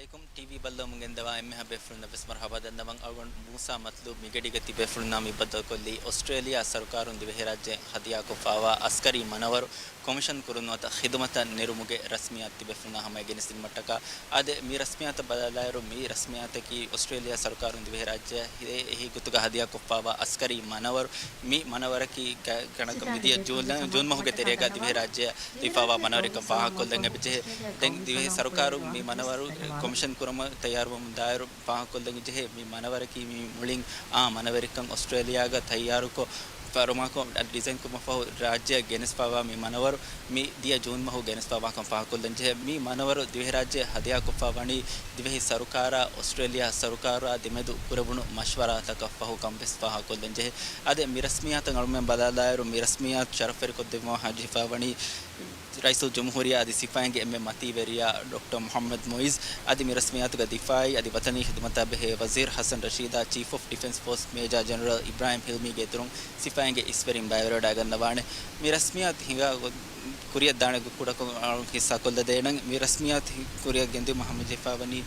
عليكم تي في بلو من دوا امها بفرنا بس مرحبا دندمان اون موسى مطلوب ميگديگتي بفرنا مي بدل كلي استراليا سركارون دي بهراجه هديا كفاوا عسكري منور كوميشن كرنوت خدمت نيرموگه رسميات تي بفرنا هم اگينستين متكا اد مي رسميات بدلايرو مي رسميات كي استراليا سركارون دي بهراجه هي گتگا هديا كفاوا عسكري منور مي منور كي كنك ميديا جون مهوگه تريگا دي بهراجه دفاوا منور كفاها كولدنگ بجه دنگ دي سركارو مي منور commission Kurram तैयार दायर पाहकोल्दंग जहे मी मनवर की मी मुलिंग मनवरिकं ऑस्ट्रेलिया गा तैयार को फरमा को डिजाइन को मफा राज्य गेनेस पावा मी मनवर मी दिया जून महो गेनेस पावा कं पाहकोल्दंग जहे मी मनवर दिवे राज्य हदिया को पावणी दिवे सरकार ऑस्ट्रेलिया सरकार दिमेदु पुरबुनु मशवरा तक फहो कं बेस पाहकोल्दंग जहे अदे मी रस्मियात ngulme badalayer मी रस्मियात शरफर को दिमो हाजी पावणी रईसुल जमहूरिया आदि सिपाही एम मती वेरिया डॉक्टर मोहम्मद मोइज आदि में रस्मियात का दिफाई आदि वतनी खिदमत बहे वजीर हसन रशीदा chief of defence force major general Ibrahim Hilmy के तुरुंग सिपाही के ईश्वरी बायोरो डागन नवाने में रस्मियात हिंगा कुरिया दाने कुड़ा को हिस्सा को देना में रस्मियात कुरिया गेंदे मोहम्मद जफावनी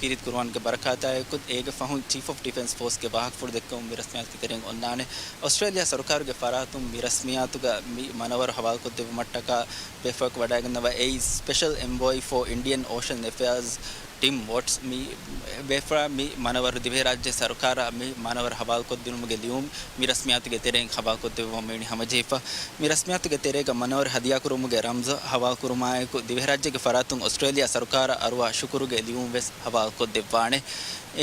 किरित कुरबान के बरकत है खुद एक फहम चीफ ऑफ डिफेंस फोर्स के वाहक फुर देखो में रस्मियात की तरह उन्नाने ऑस्ट्रेलिया सरकार के फरातुम में रस्मियात का मनवर हवाल को देव मट्टा बेफक वडागनवा a special envoy for Indian Ocean affairs team वॉट्स मी बेफरा मी मानवर दिवे राज्य सरकार मी मानवर हवाल को दिन मुगे लियूम मी रस्मियात के तेरे हवा को देव मेनी हम जेफा मी रस्मियात के तेरे का मानवर हदिया करो मुगे रमज हवा कुरमाए को दिवे राज्य के फरातुम ऑस्ट्रेलिया सरकार अरवा शुक्र के लियूम वेस हवा को देवाने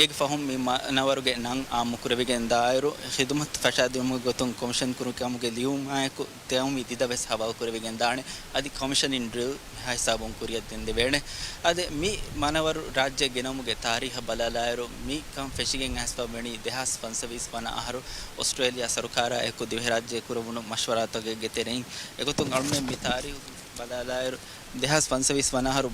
एक फहम मी मानवर के नंग आम मुकुरबे के दायरो खिदमत फसाद मुगे गतुम कमीशन कुरु के मुगे लियूम आए को तेउ मी दिदा वेस हवा कुरबे के दाने आदि कमीशन इन ड्रिल हिसाबों कुरिया दिन देवेने आदे मी मानवर राज्य ගෙනමුගේ තාරීහ බලලායරු මී කම් ෆෙෂිගෙන් ඇස්පා මෙනි දෙහස් 520 වන අහරු ඔස්ට්‍රේලියා සරකාර එක්ක දිව රාජ්‍ය කුරවුණු මෂවරාතගේ ගෙතෙරින් එකතුන් අල්මේ මී තාරීහ බලලායරු දෙහස් 520 වන අහරු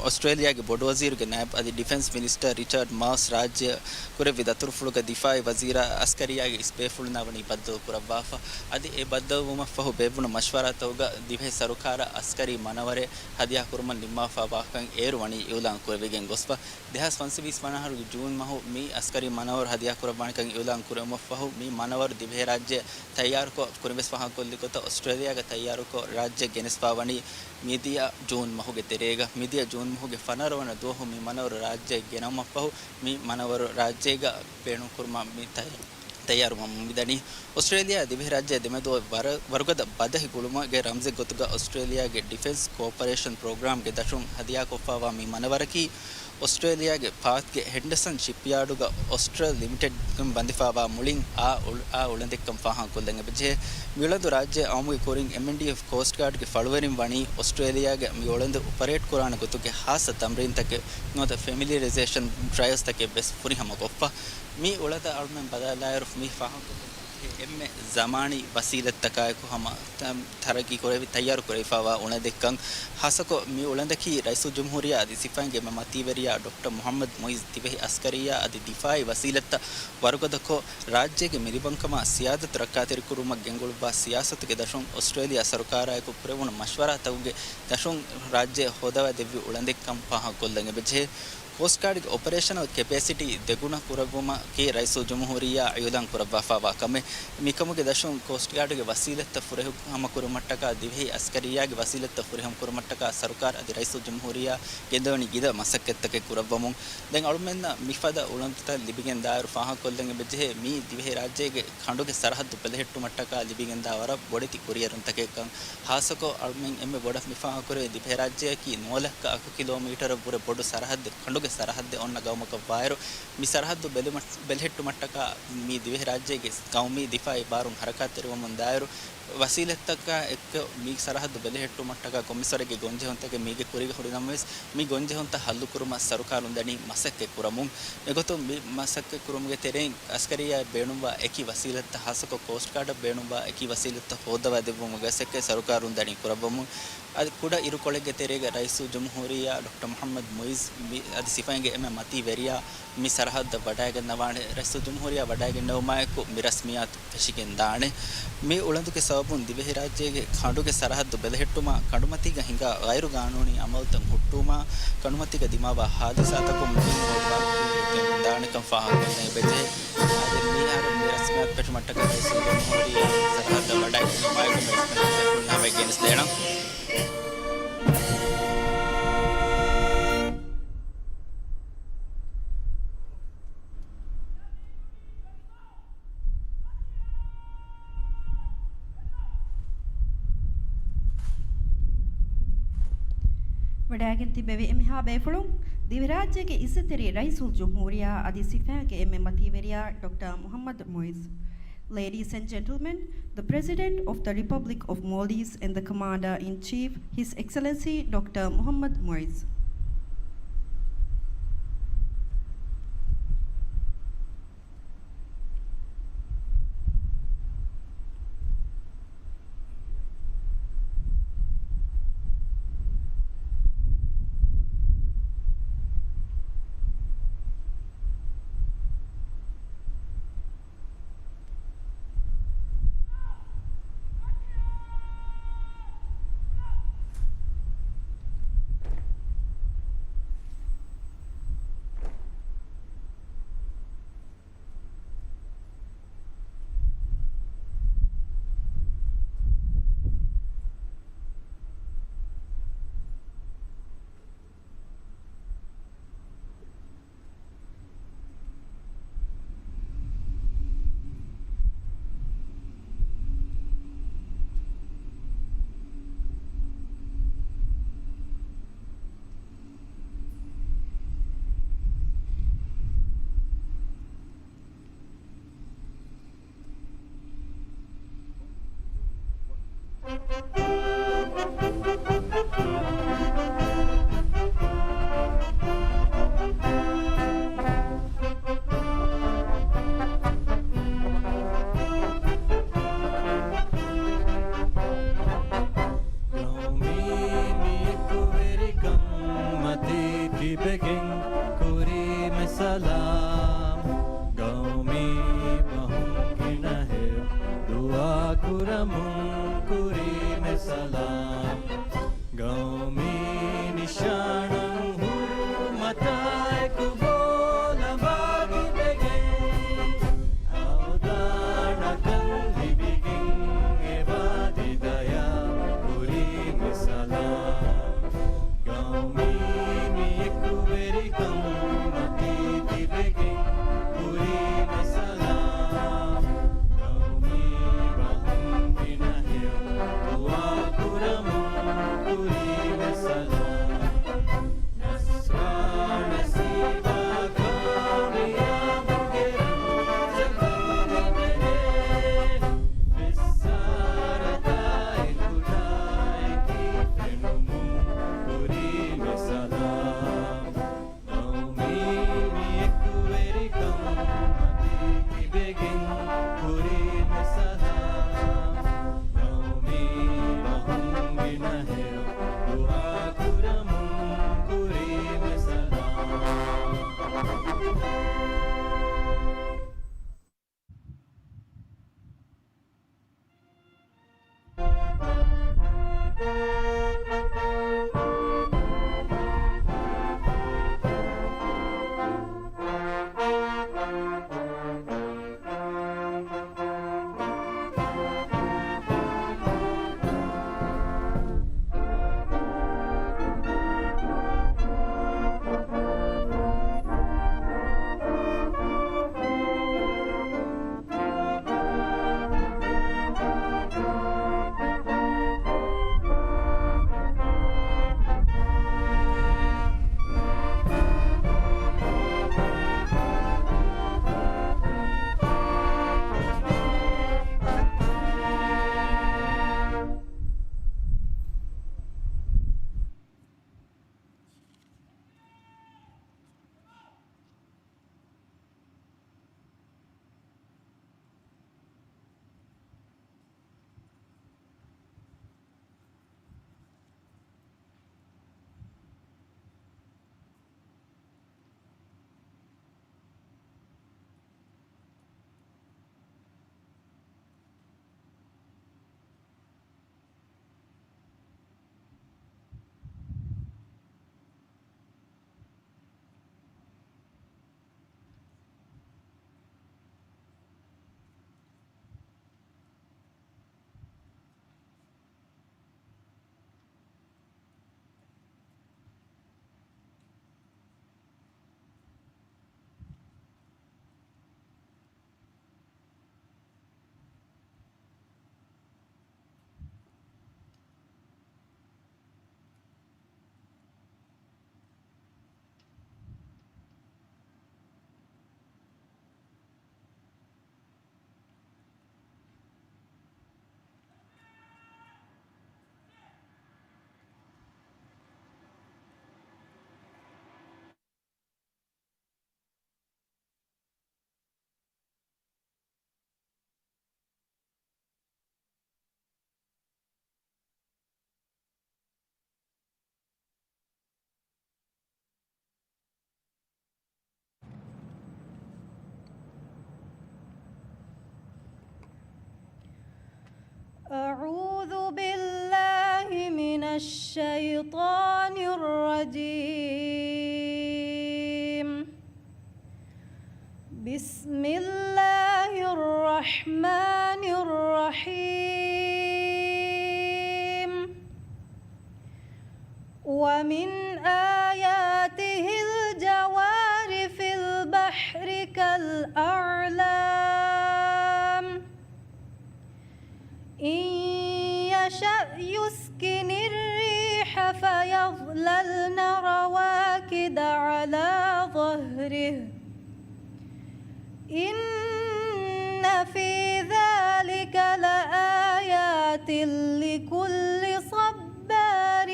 ඔස්ට්‍රේලියාගේ බොඩ වසීරුගේ नायब අධි ඩිෆෙන්ස් මිනිස්ටර් රිචඩ් මාස් රාජ්‍ය කුරේ විදතුරු ෆුලුගේ දිෆායි වසීරා අස්කරියාගේ ස්පේෆුල් නවනි බද්දෝ කුරවාෆා අධි ඒ බද්දෝ මෆහු බේබුණු මෂවරාතෝගා දිවේ සරකාර අස්කරි මනවරේ හදියා කුරුමන් නිම්මාෆා වාකන් ඒරු වනි යුලන් කුරවෙගෙන් ගොස්පා දෙහස් 520 වන අහරු ජූන් මහු මී අස්කරි මනවර හදියා කුරබාණකන් යුලන් කුරමෆහු මී මනවර දිවේ රාජ්‍ය තයාර को कुरबेस वहां कोल्लिकोता ऑस्ट्रेलिया का तैयार को राज्य गेनेस पावनी मीडिया जून महुगे तेरेगा मीडिया जून महुगे फनरवन दोह मी मनवर राज्य गेनम पहु मी मनवर राज्य गा पेणु कुर्मा मी तैयार मिदनी ऑस्ट्रेलिया दिवे राज्य दिमेदो वर्गद बदहि गुलुमा गे रमजे गोतुगा ऑस्ट्रेलिया गे डिफेंस कोऑपरेशन प्रोग्राम गे दशुं हदिया कोफावा मी मनवर की ऑस्ट्रेलिया के पाथ के हेंडरसन शिपयार्ड का ऑस्ट्रेल लिमिटेड कम बंदिफावा मुलिंग आ उलंदे कम फाहा कोल्दंगे बजे मिलदु राज्य आमुगे कोरिंग एमएनडीएफ कोस्ट गार्ड के फलवरिम वणी ऑस्ट्रेलिया के मिलंदे ऑपरेट कुरान गोतु के खास तमरीन तक नोत फैमिलियराइजेशन ट्रायल्स तक बेस पूरी हम गोफा मी उलदा अल्मन बदलायर मी फाहा एम्मे ज़मानी वसीलत तकाय को हम थरकी कोरे भी तैयार करे फावा उन्हें देखकर हासको मी उलंदकी रईसुल जमहूरिया आदि सिपाही में मतीवरिया डॉक्टर मोहम्मद मोइज दिवे अस्करिया आदि दिफाई वसीलत वर्गद को राज्य के मिरिबंकमा सियादत रक्कातिर कुरुम गेंगुलबा सियासत के दशों ऑस्ट्रेलिया सरकार को पुरवण मशवरा तउगे दशों राज्य होदवा देवी उलंदकम पाहा कोल्दंगे बजे कोस्ट गार्ड की ऑपरेशनल कैपेसिटी देगुना कुरबुमा के रईसुल जमहूरिया अयुदां कुरबाफा वाकमे मिकमु के दशों कोस्ट गार्ड के वसीलत फुरह हम कुरमट्टका दिवे अस्करिया के वसीलत फुरह कुरमट्टका सरकार अदि रईसुल जमहूरिया गेदवनी गिद मसक्कत के कुरबमु दें अळमेन मिफदा उलंत लिबिगेन दार फाहा कोल्दंगे बजे मी दिवे राज्य के खंडो के सरहद बेलहेट्टु मट्टका लिबिगेन दावर बोडिति कुरियरन तके कं हासको अळमेन एमे बोड मिफा करे दिवे राज्य की 9 किलोमीटर पूरे बोड सरहद खंडो सरहद ओन्न गौमक वायरो मी सरहद बेलहेट्टु मट्टका मी दिवे राज्य के कौमी दिफाई बारुं हरकत तिरुवमन दायरो वसीलत तक एक मी सरहद बेलहेट्टु मट्टका कोमिसर के गोंजे होंत के मीगे कुरिगे हुरिनमस मी गोंजे होंत हल्लु कुरुम सरकारुंदनी मसक्के कुरमुं एगोतो मी मसक्के कुरुमगे तेरे अस्करिया बेणुवा एकी वसीलत हासको कोस्ट गार्ड बेणुवा एकी वसीलत होदवा देवमुगे सक्के सरकारुंदनी कुरबमु ಅದು ಕೂಡ ಇರುಕೊಳೆಗೆ ತೆರೆಗೆ ರೈಸು ಜಮಹೂರಿಯಾ ಡಾಕ್ಟರ್ ಮೊಹಮ್ಮದ್ ಮೊಯಿಜ್ ಅದು ಸಿಫಾಯಿಗೆ ಎಮ್ಮೆ ಮತಿ ವೆರಿಯಾ ಮಿ ಸರಹದ್ ಬಡಾಗೆ ನವಾಣೆ ರೈಸು ಜಮಹೂರಿಯಾ ಬಡಾಗೆ ನವಮಾಯಕು ಮಿರಸ್ಮಿಯಾತ್ ಫೆಶಿಗೆನ್ ದಾಣೆ ಮಿ ಉಳಂದುಕೆ ಸಬ ಸಬಬುನ್ ದಿವೆಹಿ ರಾಜ್ಯಗೆ ಖಂಡುಗೆ ಸರಹದ್ದು ಬೆಲೆಹೆಟ್ಟುಮ ಕಡುಮತಿಗ ಹಿಂಗ ಗೈರು ಕಾನೂನಿ ಅಮಲ್ತಂ ಹುಟ್ಟುಮ ಕಡುಮತಿಗ ದಿಮಾವ ಹಾದಿಸಾತಕು ಮುಗಿನ್ ಹೋದ್ವಾ ದಾಣಕಂ ಫಾಹಕೊನೆ ಬೆಜೆ ಆದ್ರೆ ಮೀಹಾರು ರಸ್ಮಿಯಾತ್ ಪೆಟ್ಟು ಮಟ್ಟಕ ದೇಸಿಗೆ ಮೋಡಿ ಸರಹದ್ದ ಬಡಾಯಿ ಮಾಯಕ ಬೆಸ್ಮೆಂಟ್ ನಾವೆ ಗೆನ್ಸ್ ದೇಣ ವಡಾಗೆನ್ ತಿಬೆವೆ ಎಮಿಹಾ ಬೇಫುಳುಂ ದಿವರಾಜ್ಯಗೆ ಇಸತೆರಿ ರೈಸುಲ್ ಜುಮ್ಹೂರಿಯಾ ಅದಿ ಸಿಫಾಗೆ ಎಮ್ಮೆ ಮತಿವೆರಿಯಾ ಡಾಕ್ಟರ್ ಮುಹಮ್ಮದ್ ಮೊಯಿಸ್. Ladies and gentlemen, the President of the Republic of Maldives and the Commander-in-Chief, His Excellency Dr. Muhammad Moise. Very أعوذ بالله من الشيطان الرجيم. بسم الله الرحمن الرحيم. ومن آياته الجوار في البحر كالأعلام إن يشأ يسكن الريح فيظللن رواكد على ظهره إن في ذلك لآيات لكل صبار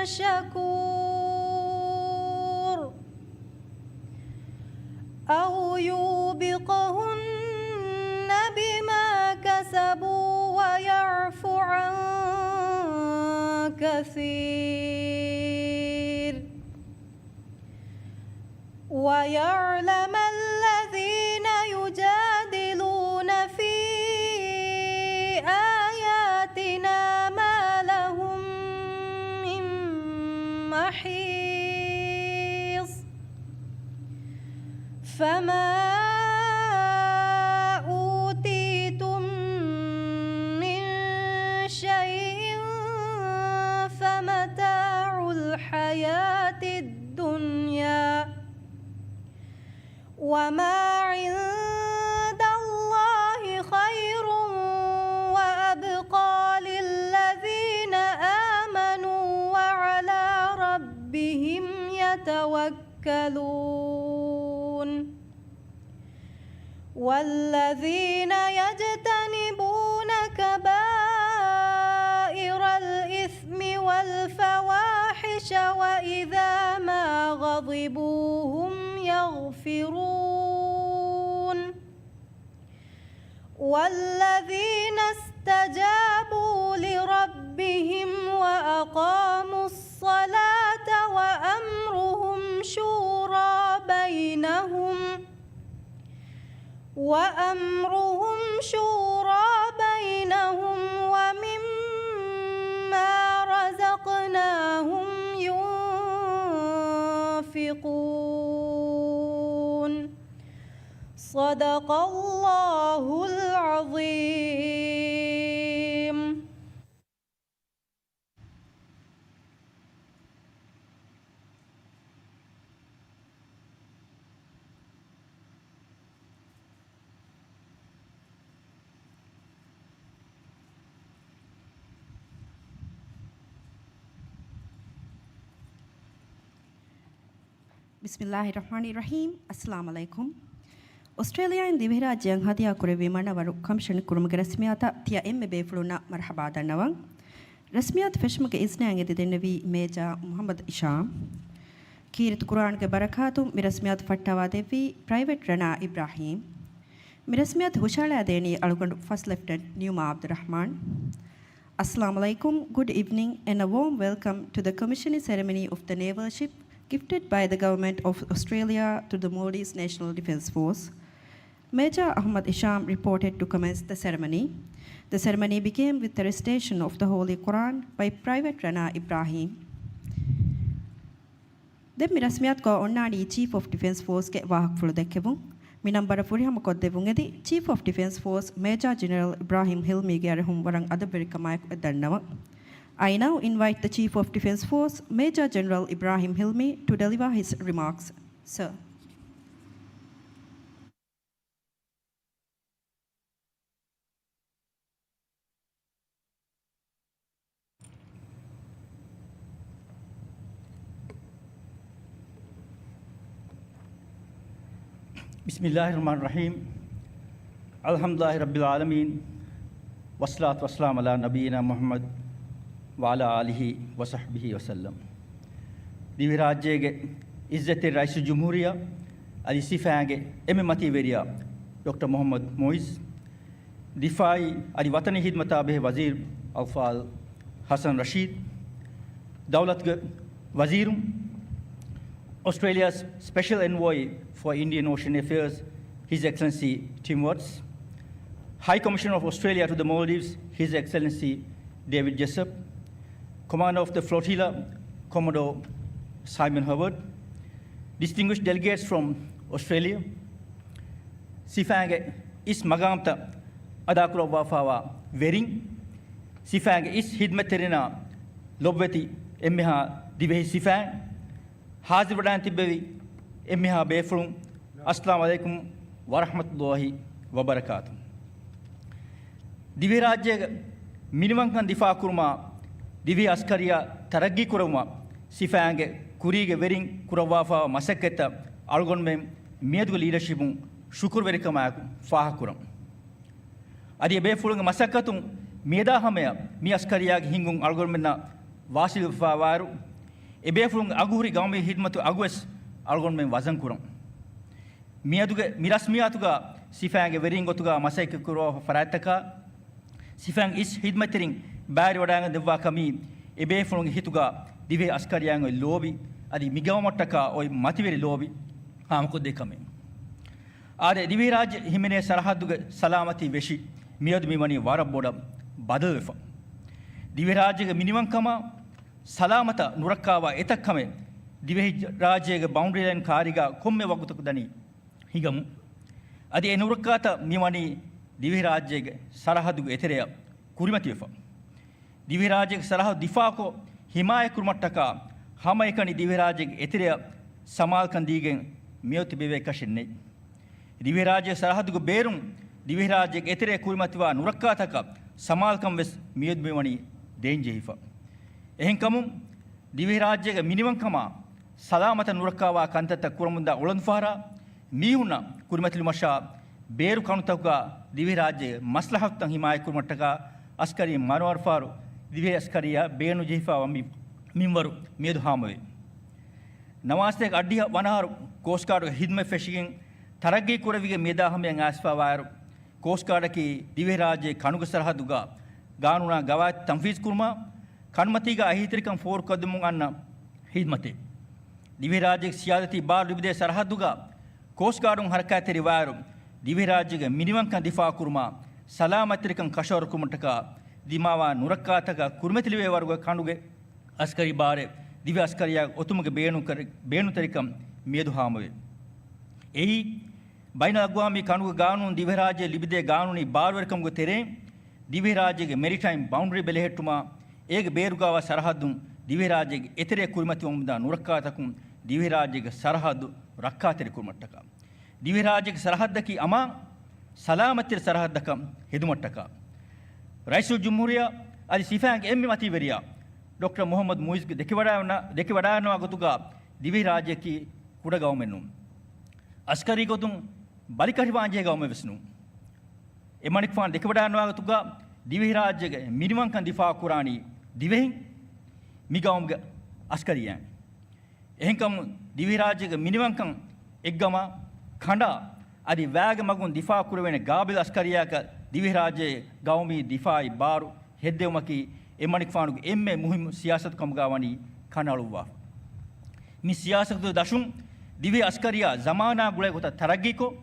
شكور أو يوبقهن بما كسبوا ويعفو عن كثير ويعلم الذين يجادلون في آياتنا ما لهم من محيص فما أوتيتم من شيء فمتاع الحياة الدنيا وما عند الله خير وأبقى للذين آمنوا وعلى ربهم يتوكلون والذين يجتنبون كبائر الإثم والفواحش وإذا ما غضبوا هم يغفرون والذين استجابوا لربهم وأقاموا الصلاة وأمرهم شورى بينهم ومما رزقناهم ينفقون صدق الله العظيم. Bismillahirrahmanirrahim. Assalamu alaikum. Australia in Divirajyan Hadia Kurevimana Varu Commission Kurumga Rasmiata Tia Emme Befluna Marhabada Nawang. Rasmiat Feshmaka Isnang Edinevi Meja Muhammad Isham. Kirit Quran ke Barakatum Mirasmiat Fatawa Devi Private Rana Ibrahim. Mirasmiat Hushala Deni Alukand First Lieutenant Numa Abdurrahman. Assalamu alaikum, good evening and a warm welcome to the commissioning ceremony of the naval ship gifted by the Government of Australia to the Maldives National Defence Force. Major Ahmad Isham reported to commence the ceremony. The ceremony began with the recitation of the Holy Quran by Private Rana Ibrahim. The Mirasmiat ko onnani Chief of Defence Force ke wahak fulu dekkevun. Minambara furihama koddevun edi Chief of Defence Force Major General Ibrahim Hilmi ge arehum warang adaberikamayak edannawa. I now invite the Chief of Defence Force, Major General Ibrahim Hilmi, to deliver his remarks. Sir. Bismillahirrahmanirrahim. Alhamdulillahi Rabbil Alameen. Wassalatu wassalamu ala nabiyyina Muhammad wa ala alihi wa sahbihi wa sallam. Divi rajyege izzete Rais Jumhuriya ali sifange emme mativeriya Dr. Muhammad Moiz. Difai ali watani hidmata beh Wazir Awfal Hassan Rashid. Dawlat Wazirum Australia's Special Envoy for Indian Ocean Affairs, His Excellency Tim Watts, High Commissioner of Australia to the Maldives, His Excellency David Jessup, Commander of the Flotilla, Commodore Simon Howard, distinguished delegates from Australia, Sifange is Magamta Adakura Wafawa Vering, Sifange is Hidmeterina Lobveti Emiha Divehi Sifang, Hazibadanti Bevi Emiha Befrum, Assalamu alaikum wa rahmatullahi wa barakatuh. Divi Rajya Minimankan Difa Kurma, Divi Askaria Taragi Kurama, Sifange, Kurige Vering Kurawafa, Masaketa, Algonmem, Medu leadership, Shukur Verikamak, Fahakuram. Adi Befulung Masakatum, Meda Hamea, Miaskariag Hingung Algonmena, Vasil Favaru, Ebefulung Aguri Gami Hidmatu Agues, Algonmem Wazankuram. Mirasmiatuga, Sifang Veringotuga, Masaka Kuro Farataka, Sifang is Hidmatering, Bari Wadang the Vakami, Ebefulung Hituga, Dive Askariang lobby, Adi Migamataka or Mativeri lobby, Hamko de Kame. Ade Diviraj Himene Sarahadu Salamati Veshi, Miad Mimani Varaboda, Badavefa. Diviraj minimum kama, Salamata, Nurakawa, Etakame, Diviraj boundary line Kariga, Kumme Wakutukudani, Higam. Adi Enurakata Mimani, Diviraj Sarahadu Eterea, Kurimatifa. Diviraj Sarah Difako, Himaya Kurmataka, Hamaikani Diviraj Eterea, Samal Kandigan, Miot Beve Kashine. Diviraj Sarahadu Berum, Diviraj Etere Kurimatua, Nurakataka, Samal Kamves, Miot Bimani, Danger Hifa. Ehinkamum, Diviraj minimum kama, Salamata Nurakawa, Kantata Kuramunda, Ulanfara, Miuna, Kurimatlimasha, Beru Kanutaka, Diviraj, Maslahatan Himaya Kurmataka, Askari Manwar Faru, Divi Askaria, Benu Jifa, Mimbaru, Mid Hamwe. Namaste Adia Vanar, Coast Guard Hidme Fishing, Taragi Kuraviga Medaham and Asfa, Coast Guard Ki, Diviraj, Kanukasarahaduga, Ganuna, Gavat, Tamfiz Kurma, Kanmatiga, Ahitrikam 4 Kadumana, Hidmate. Diviraj, Siadati Bar Libde Sarahaduga, Coast Guard Harkati Rivarum, Diviraj, minimum Kandifa Kurma, Salamatrikam Kashor Kumataka, Dimawa, Nurakataka, Kurmetlive Varga Kanduge, Askari Bare, Divi Askaria, Otumaka Benu Terikam, Medu Hamwe. Ehi, Baina Guami Kanu Ganun, Diviraj, Libide Ganuni, Barwerkam Gutere, Diviraj, Maritime Boundary Belehetuma, Egg Berugawa Sarahadum, Diviraj, Etere Kurmatum, Nurakatakum, Diviraj, Sarahadu, Rakateri Kurmataka. Diviraj, Sarahadaki Ama, Salamatir Sarahadakam, Hidumataka. Raisul Jumuria, Adi Sifang Emmi Mativeria, Dr. Muhammad Muiz, Dekivadano Agutuga, Diviraj ki Kudagaumenum. Askari Gotum, Balikariwanje Gaumevesnu. Emanik Fan, Dekivadano Agutuga, Diviraj, minimum Kandifa Kurani, Diving, Migaum Askarian. Enkam Diviraj, minimum Kan, Egama, Kanda, Adi Vagamagun Difa Kurven, Gabil Askariaka, Diviraj, Gaumi, Difai, Baru, Hedemaki, Emanik Fan, Emme Muhim Siasat Kamgawani, Kanaluva. Miss Siasat Dashum, Divi Askaria, Zamana Gulagota Taragiko,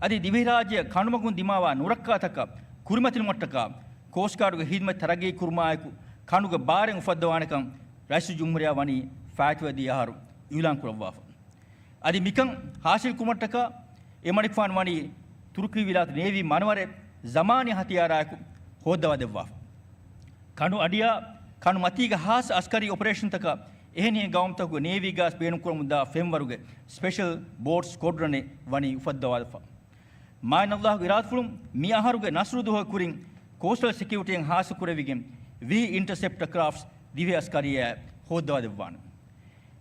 Adi Diviraj, Kanumakun Dimawa, Nurakataka, Kurmatilmataka, Coast Guard Hidma Taragi Kurmaiku, Kanuga Bar and Fadawanakam, Raisu Jumuria Vani, Fatwa Diaru, Ulan Kurava. Adi Mikam, Hasil Kumataka, Emanik Fan Vani, Turki Vilat Navy Manware, Zamani Hatiaraku, Hoda Deva. Kanu Adia, Kanu Matiga Has Askari Operation Taka, Eni Gaumtaku, Navy Gas, Benukumunda, Fembaruge, Special Board Squadron, Vani Fadawalfa. Mainallah Viratfulum, Miaharuga, Nasruduha Kuring, Coastal Security and Hasukurevigim, we intercept crafts, Divi Askaria, Hoda Devan.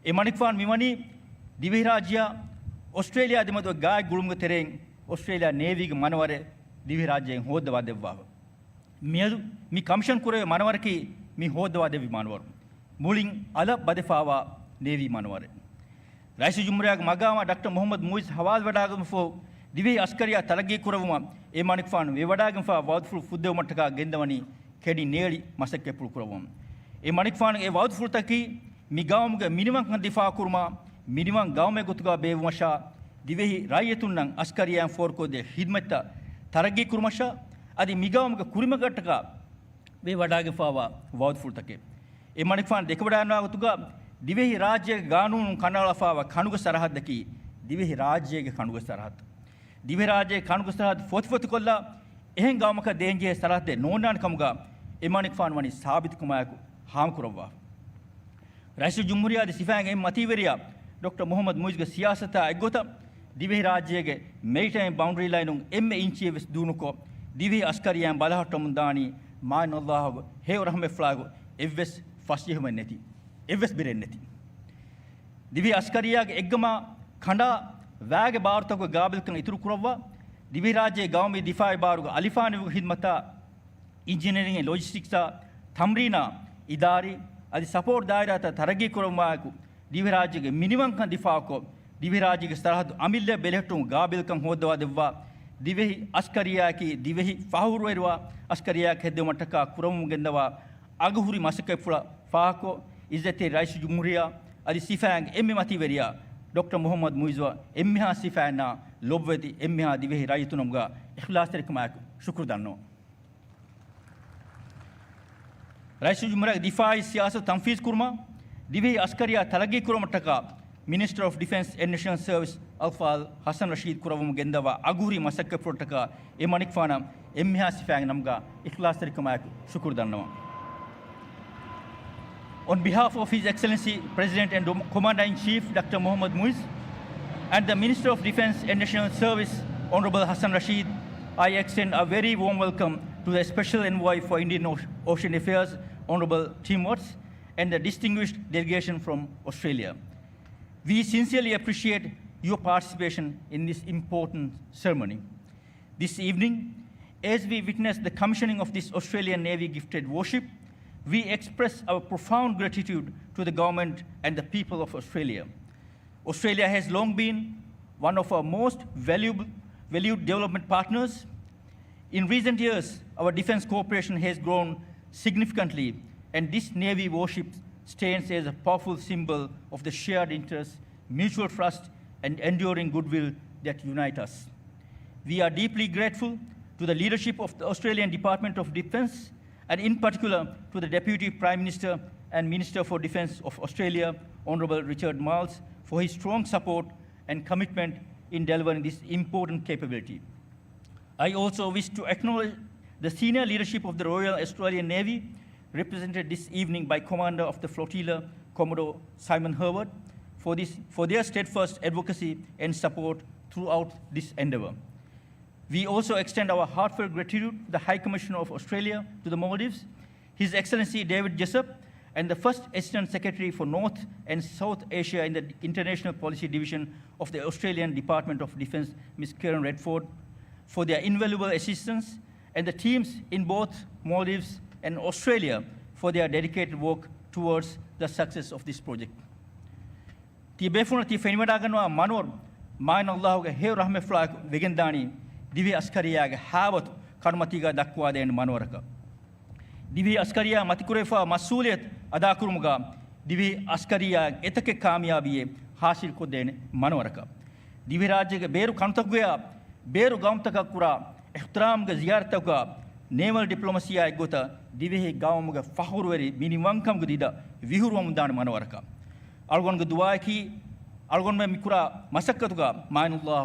Emanikfan Mimani, Divirajia, Australia, the mother Guy Gulunga Terrain, Australia Navy Manware, Diviraja, Hoda Deva. Mi commission Kure Manawarki, mi Hoda Devi Manwar. Muling Ala Badefawa, Navy Manware. Raisi Jumriag Magama, Dr. Muhammad Muiz, Hawal Vadagam for Divi Askaria, Taragi Kuravuma, Emanikfan, Vivadagam for Wadful Fudamataka, Gendavani, Kedi Neri, Masake Purkuravum. Emanikfan, a Wadful Taki, Migam, minimum Kandifa Kurma, minimum Gaume Gutuga Bevumasha, Divi Rayetunang, Askaria and Forko, the Hidmeta, Taragi Kurmasha, adi migawamga kurimagataka ve wadaage fawa wawdfultake e manikfan dekawadaanwa gutuga divehi rajyege gaanunu kanala fawa kanuga sarahaddaki divehi rajyege kanuga sarahad divehi rajyege kanuga sarahad foti kolla ehen gawmaka denje sarahadde nonan kamuga e manikfan wani sabit kumayaku haam kurawwa Raisal Jumhuriya di sifang em mativeriya Dr. Muhammad Muizga siyasata aggota divehi rajyege maritime boundary line un emme inchiye ves dunuko divehi askariyan balahattum dani maanallahu he rahme flago evves fasihum neti evves biren neti divehi askariyage eggama khanda waage bartako gabil kan ituru kurawwa divehi rajye gawme difai baruga alifani khidmata engineering and logistics tamrina idari adi support dairata taragi kuramaku divehi rajyege minimum kan difako divehi rajyege sarhad amille beletum gabil kan hodwa devwa divehi askariya ki divehi fahuru erwa askariya khedde mataka kuram gendawa aguhuri masake fula faako izzati rais jumhuriya adi sifang emme mativeriya Dr. Muhammad Muizwa emmiha sifana lobweti emmiha divehi rayitunumga ikhlas terikmak shukr danno rais jumhuriya difai siyasat tanfiz kurma divehi askariya talagi kurumataka Minister of Defence and National Service Alfal Hassan Rashid kuravum gendawa aguri masakka protaka e manikfana emmiha sifang namga ikhlas terikmak shukr danno On behalf of His Excellency President and Commander-in-Chief Dr. Muhammad Muiz and the Minister of Defence and National Service Honorable Hassan Rashid, I extend a very warm welcome to the Special Envoy for Indian Ocean Affairs Honorable Tim Watts and the distinguished delegation from Australia. We sincerely appreciate your participation in this important ceremony. This evening, as we witness the commissioning of this Australian Navy gifted warship, we express our profound gratitude to the government and the people of Australia. Australia has long been one of our most valued development partners. In recent years, our defense cooperation has grown significantly, and this Navy warship stands as a powerful symbol of the shared interests, mutual trust, and enduring goodwill that unite us. We are deeply grateful to the leadership of the Australian Department of Defence, and in particular to the Deputy Prime Minister and Minister for Defence of Australia, Honourable Richard Marles, for his strong support and commitment in delivering this important capability. I also wish to acknowledge the senior leadership of the Royal Australian Navy, represented this evening by Commander of the Flotilla, Commodore Simon Herward, for their steadfast advocacy and support throughout this endeavour. We also extend our heartfelt gratitude to the High Commissioner of Australia to the Maldives, His Excellency David Jessup, and the First Assistant Secretary for North and South Asia in the International Policy Division of the Australian Department of Defence, Ms. Karen Redford, for their invaluable assistance, and the teams in both Maldives and Australia for their dedicated work towards the success of this project. Tibefuna ti fenimadaganwa manor main Allahge he rahme flag vegendani divi askariyaga hawatu karmatiga dakwa den manoraka divi askariya matikurefa masuliyat ada kurumuga divi askariya etake kamiyabiye hasil ko den manoraka divi rajyege beru kantaguya beru gamtaka kura ihtiram ge ziyartaka naval diplomacy ay gota divi gawmuga fahurweri miniwankam gudida vihurum dan manoraka algon ge duwa ki algon me mikura masakkatuga mainullah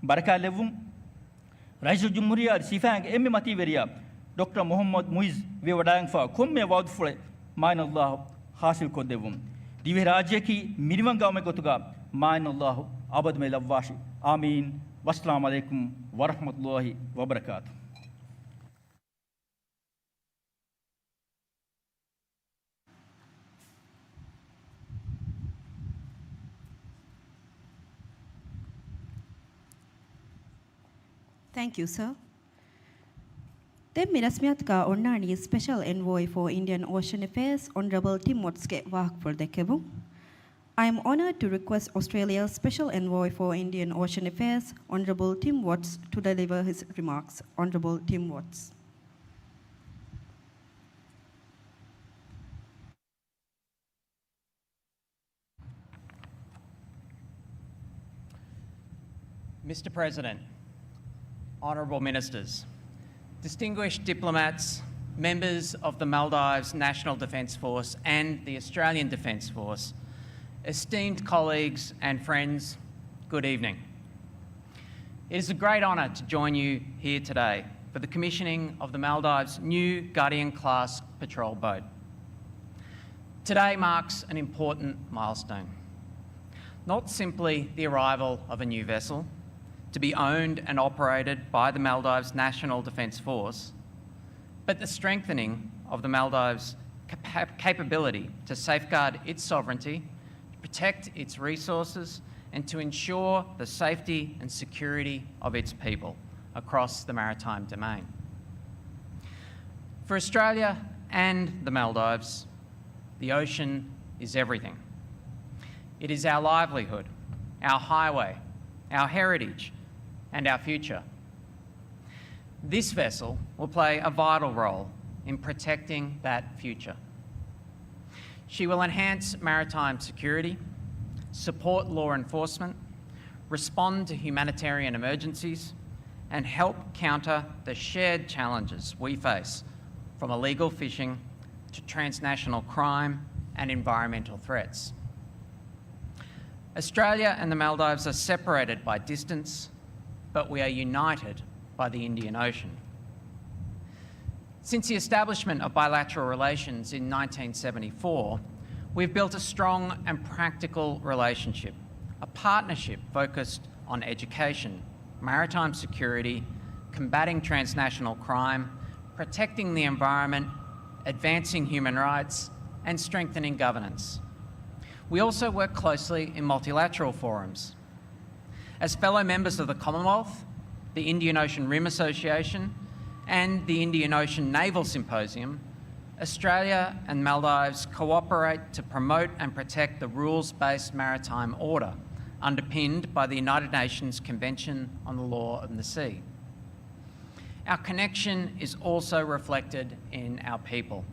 baraka levum Raisal Jumhuriya sifang emme mativeriya Dr. Muhammad Muiz ve wadang fa komme wadfule mainallah hasil ko devum dive rajye ki minimum gaw me gotuga mainallah abad me lawwashi amin wassalamu alaikum wa rahmatullahi wa barakatuh Thank you, sir. Then Mirasmiat ka onnani Special Envoy for Indian Ocean Affairs, Honorable Tim Watts ke wahak for dekevu. I am honored to request Australia's Special Envoy for Indian Ocean Affairs, Honorable Tim Watts, to deliver his remarks. Honorable Tim Watts. Mr. President, Honourable Ministers, distinguished diplomats, members of the Maldives National Defence Force and the Australian Defence Force, esteemed colleagues and friends, good evening. It is a great honour to join you here today for the commissioning of the Maldives' new Guardian-class patrol boat. Today marks an important milestone. Not simply the arrival of a new vessel, to be owned and operated by the Maldives National Defence Force, but the strengthening of the Maldives' capability to safeguard its sovereignty, to protect its resources, and to ensure the safety and security of its people across the maritime domain. For Australia and the Maldives, the ocean is everything. It is our livelihood, our highway, our heritage, and our future. This vessel will play a vital role in protecting that future. She will enhance maritime security, support law enforcement, respond to humanitarian emergencies, and help counter the shared challenges we face from illegal fishing to transnational crime and environmental threats. Australia and the Maldives are separated by distance, but we are united by the Indian Ocean. Since the establishment of bilateral relations in 1974, we've built a strong and practical relationship, a partnership focused on education, maritime security, combating transnational crime, protecting the environment, advancing human rights, and strengthening governance. We also work closely in multilateral forums. As fellow members of the Commonwealth, the Indian Ocean Rim Association, and the Indian Ocean Naval Symposium, Australia and Maldives cooperate to promote and protect the rules-based maritime order, underpinned by the United Nations Convention on the Law of the Sea. Our connection is also reflected in our people.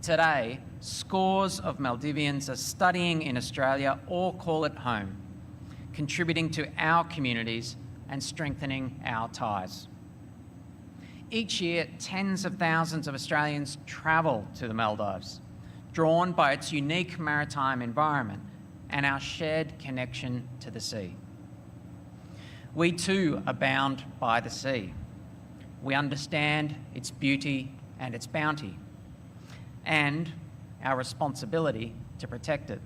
Today, scores of Maldivians are studying in Australia or call it home, contributing to our communities and strengthening our ties. Each year, tens of thousands of Australians travel to the Maldives, drawn by its unique maritime environment and our shared connection to the sea. We too are bound by the sea. We understand its beauty and its bounty, and our responsibility to protect it.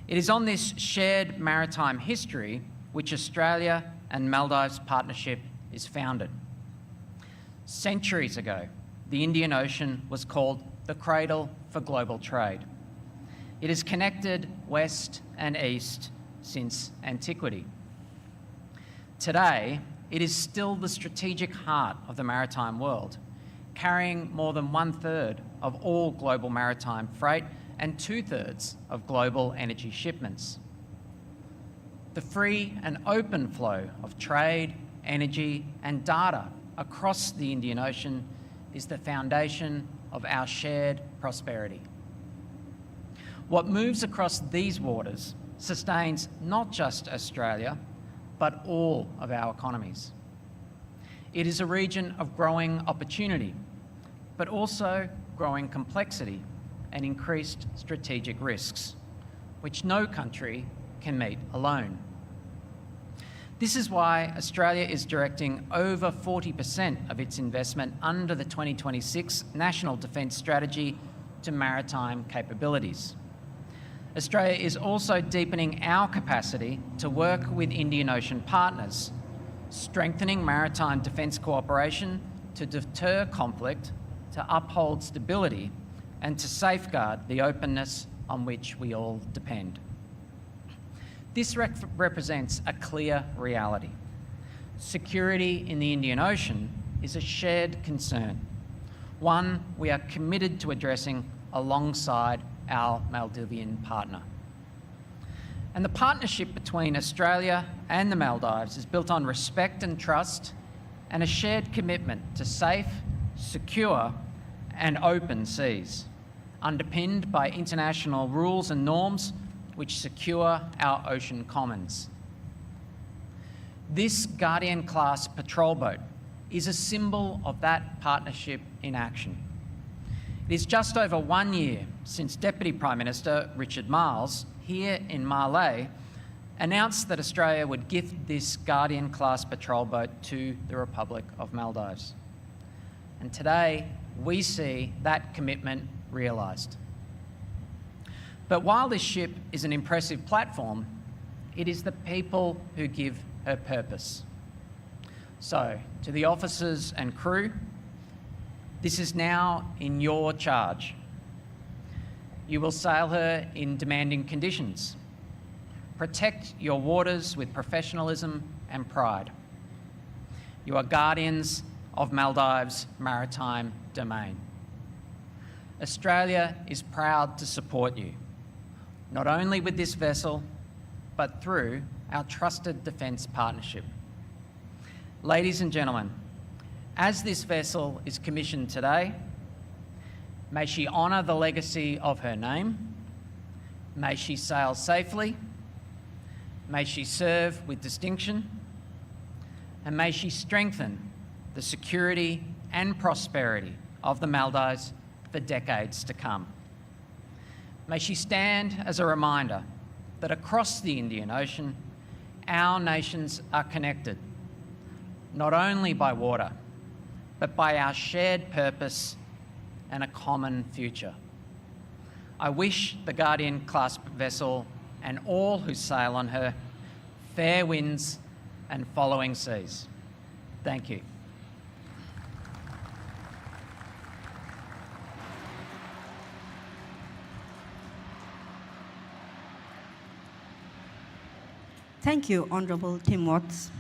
It is on this shared maritime history which Australia and Maldives partnership is founded. Centuries ago, the Indian Ocean was called the cradle for global trade. It has connected west and east since antiquity. Today, it is still the strategic heart of the maritime world, carrying more than 1/3 of all global maritime freight and 2/3 of global energy shipments. The free and open flow of trade, energy, and data across the Indian Ocean is the foundation of our shared prosperity. What moves across these waters sustains not just Australia, but all of our economies. It is a region of growing opportunity, but also growing complexity and increased strategic risks, which no country can meet alone. This is why Australia is directing over 40% of its investment under the 2026 National Defence Strategy to maritime capabilities. Australia is also deepening our capacity to work with Indian Ocean partners, strengthening maritime defence cooperation to deter conflict, to uphold stability, and to safeguard the openness on which we all depend. This represents a clear reality. Security in the Indian Ocean is a shared concern, one we are committed to addressing alongside our Maldivian partner. And the partnership between Australia and the Maldives is built on respect and trust and a shared commitment to safe, secure, and open seas, underpinned by international rules and norms which secure our ocean commons. This Guardian-class patrol boat is a symbol of that partnership in action. It is just over 1 year since Deputy Prime Minister Richard Marles, here in Malé, announced that Australia would gift this Guardian-class patrol boat to the Republic of Maldives. And today, we see that commitment realised. But while this ship is an impressive platform, it is the people who give her purpose. So, to the officers and crew, this is now in your charge. You will sail her in demanding conditions. Protect your waters with professionalism and pride. You are guardians of Maldives' maritime domain. Australia is proud to support you, not only with this vessel, but through our trusted defence partnership. Ladies and gentlemen, as this vessel is commissioned today, may she honour the legacy of her name, may she sail safely, may she serve with distinction, and may she strengthen the security and prosperity of the Maldives for decades to come. May she stand as a reminder that across the Indian Ocean, our nations are connected, not only by water, but by our shared purpose and a common future. I wish the Guardian-class vessel and all who sail on her fair winds and following seas. Thank you. Thank you, Honourable Tim Watts.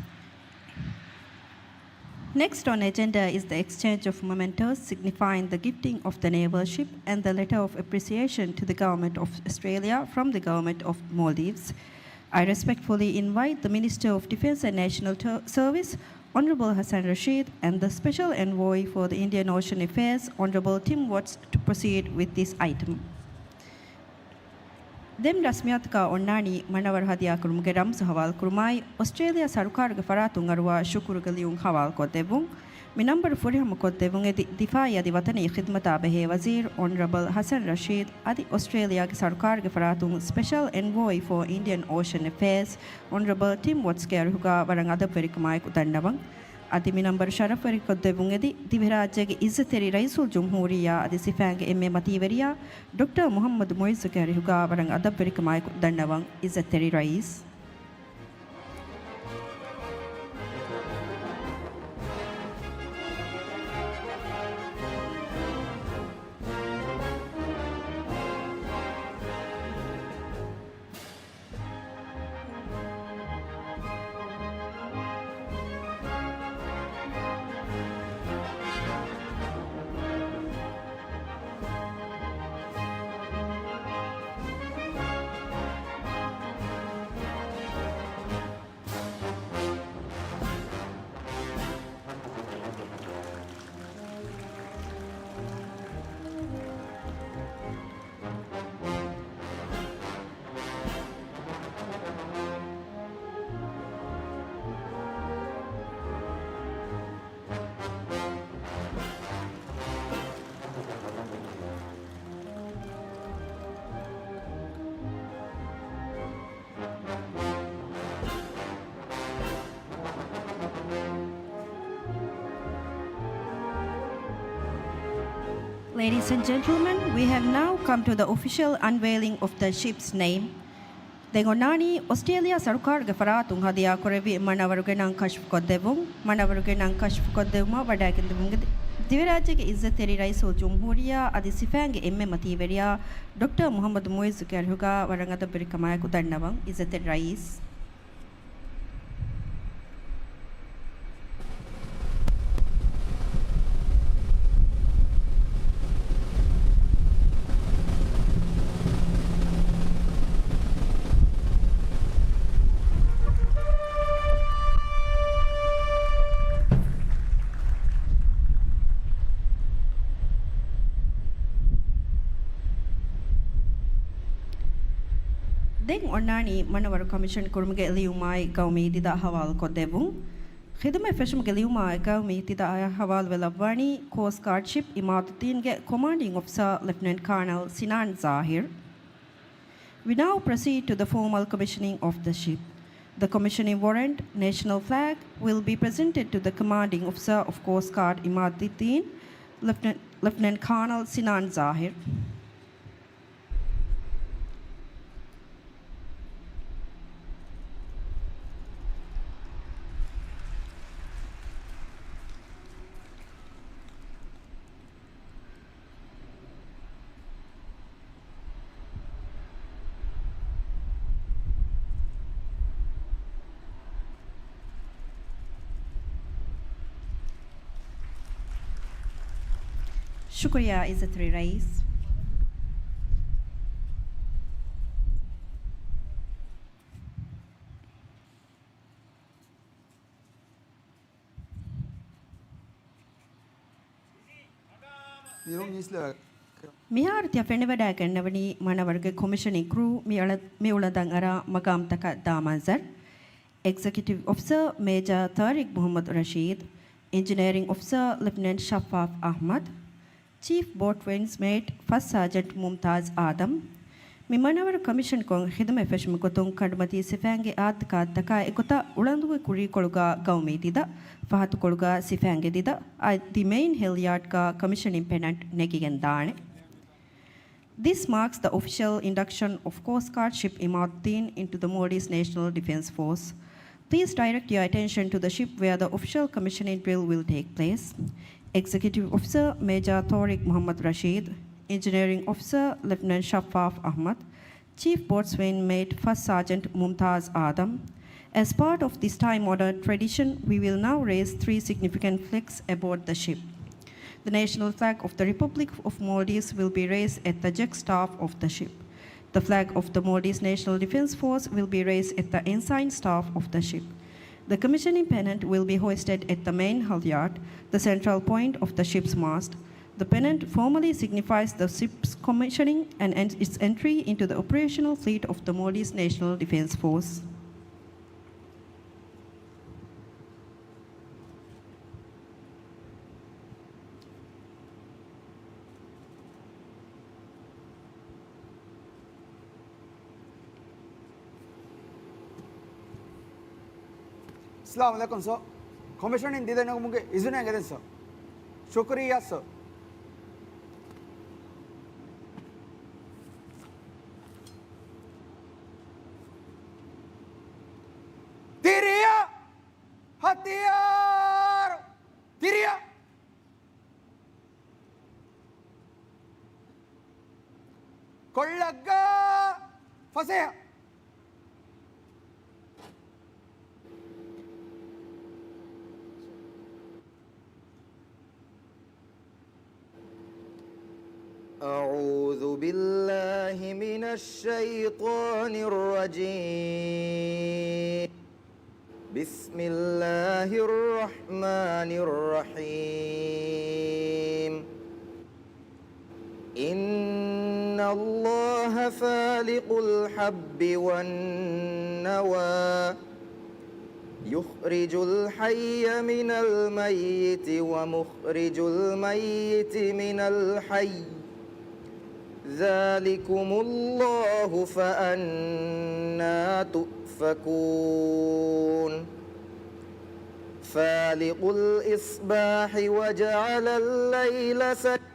Next on agenda is the exchange of mementos signifying the gifting of the naval ship and the letter of appreciation to the Government of Australia from the Government of Maldives. I respectfully invite the Minister of Defence and National Service, Honourable Hassan Rashid, and the Special Envoy for the Indian Ocean Affairs, Honourable Tim Watts, to proceed with this item. Dem rasmiyatka onnani manawar hadiya kurumge rams hawal kurumai Australia sarukarge faratung arwa shukurgaliung hawal kodevung mi number furiham kodevung edi difai adi watani khidmata behe wazir Honourable Hassan Rashid adi Australia ge sarukarge faratung Special Envoy for Indian Ocean Affairs Honourable Tim Watts ge aruga warang adab verikumai kudannawang adi mi number sharaf verikodevung edi divirajya ge izzateri raisul jumhuriya adi sifange emme mativeriya Dr. Muhammad Moiz ge aruga warang adab verikumai kudannawang izzateri rais. Ladies and gentlemen, we have now come to the official unveiling of the ship's name. Dengonani Australia Sarukar Gafaratung Hadia Korevi Manavarganang Kashf Kodevung, Manavarganang Kashf Kodevma Vadakin Divirajik is the Teri Raiso Jumhuria, Adisifang Emme Mativeria, Dr. Muhammad Moiz Kerhuga, Varangata Perikamaya Kudanavang, is the Rais. Deng onnani manawar commission kurumge liumai gaumi dida hawal kodevung خدمة فشم قليوما قومي تدعى حوال ولبواني Coast Guard Ship Imaduddin Commanding Officer Lieutenant Colonel Sinan Zahir. We now proceed to the formal commissioning of the ship. The commissioning warrant, national flag, will be presented to the Commanding Officer of Coast Guard Imaduddin, Lieutenant Colonel Sinan Zahir. शुक्रिया इज़्ज़त rice. මිහාරතිය ෆෙනවඩා ගන්නවනි මනවර්ග කොමිෂනින් crew මියුලදන් අරා මගාම් තක දාමන්සර් Executive Officer Major Tariq Muhammad Rashid, Engineering Officer Lieutenant Shafaf Ahmad, Chief Boatway's Mate First Sergeant Mumtaz Adam, Mimanawar Commission Kong Hidame Fesham Gotong Kadmati Sifange Atka Taka Ekota Ulandu Kuri Kolga Gaumedida, Fahatu Kolga Sifange Dida, the main Heliard Ka Commissioning Pennant Negigan. This marks the official induction of Coast Guard Ship Imaduddin into the Maldives National Defence Force. Please direct your attention to the ship where the official commissioning drill will take place. Executive Officer Major Tariq Muhammad Rashid, Engineering Officer Lieutenant Shafaf Ahmad, Chief Boatswain Mate First Sergeant Mumtaz Adam. As part of this time-honored tradition, we will now raise 3 significant flags aboard the ship. The national flag of the Republic of Maldives will be raised at the jack staff of the ship. The flag of the Maldives National Defence Force will be raised at the ensign staff of the ship. The commissioning pennant will be hoisted at the main halyard, the central point of the ship's mast. The pennant formally signifies the ship's commissioning and its entry into the operational fleet of the Maldives National Defence Force. Assalamu alaikum sir. Commissioning dide na munge izune agade sir. Shukriya sir. Tiriya hatiyar tiriya kollagga faseha أعوذ بالله من الشيطان الرجيم بسم الله الرحمن الرحيم إن الله فالق الحب والنوى يخرج الحي من الميت ومخرج الميت من الحي ذلكم الله فأنا تؤفكون فالق الإصباح وجعل الليل سكنا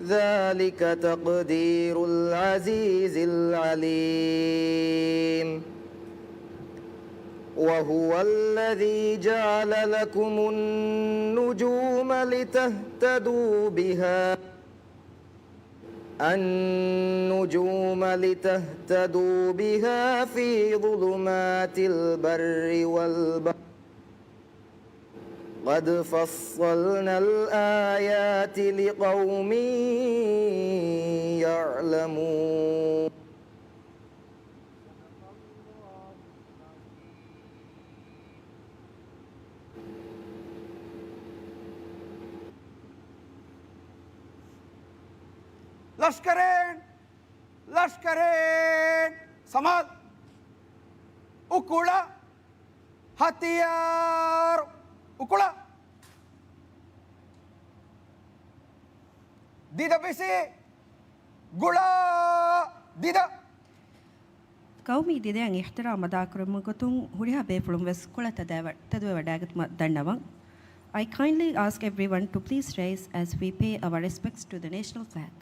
ذلك تقدير العزيز العليم وهو الذي جعل لكم النجوم لتهتدوا بها في ظلمات البر والبحر قد فصلنا الآيات لقوم يعلمون लश्करें समाज उकुड़ा हथियार उकुड़ा दीदा बिसे गुड़ा दीदा ಕೌಮಿ ದಿದೆಯಂ ಇಹ್ತಿರಾಮ ದಾಕರಮಗತುಂ ಹುರಿಹಾ ಬೇಫುಳುಂ ವೆಸ್ ಕುಳತ ತದುವೆ ವಡಾಗತ್ಮ ದಂಡವಂ. I kindly ask everyone to please rise as we pay our respects to the national flag.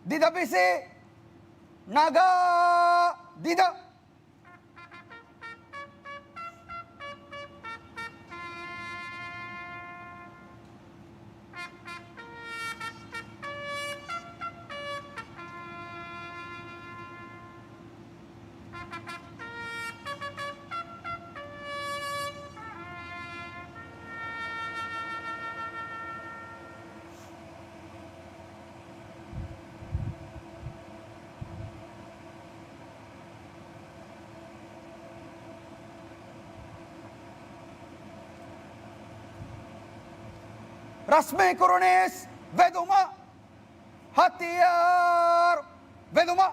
दीदा बिसे नागा दीदा रस्मे कुरुनेस वेदुमा हथियार वेदुमा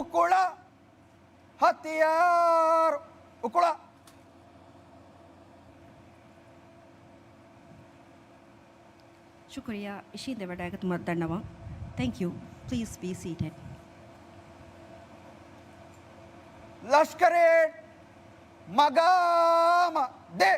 उकुड़ा हथियार उकुड़ा ಶುಕ್ರಿಯಾ ಇಶಿಂದೆ ವಡಾಗತ್ಮ ದಂಡವಂ. Thank you. Please be seated. Lashkare Magam दे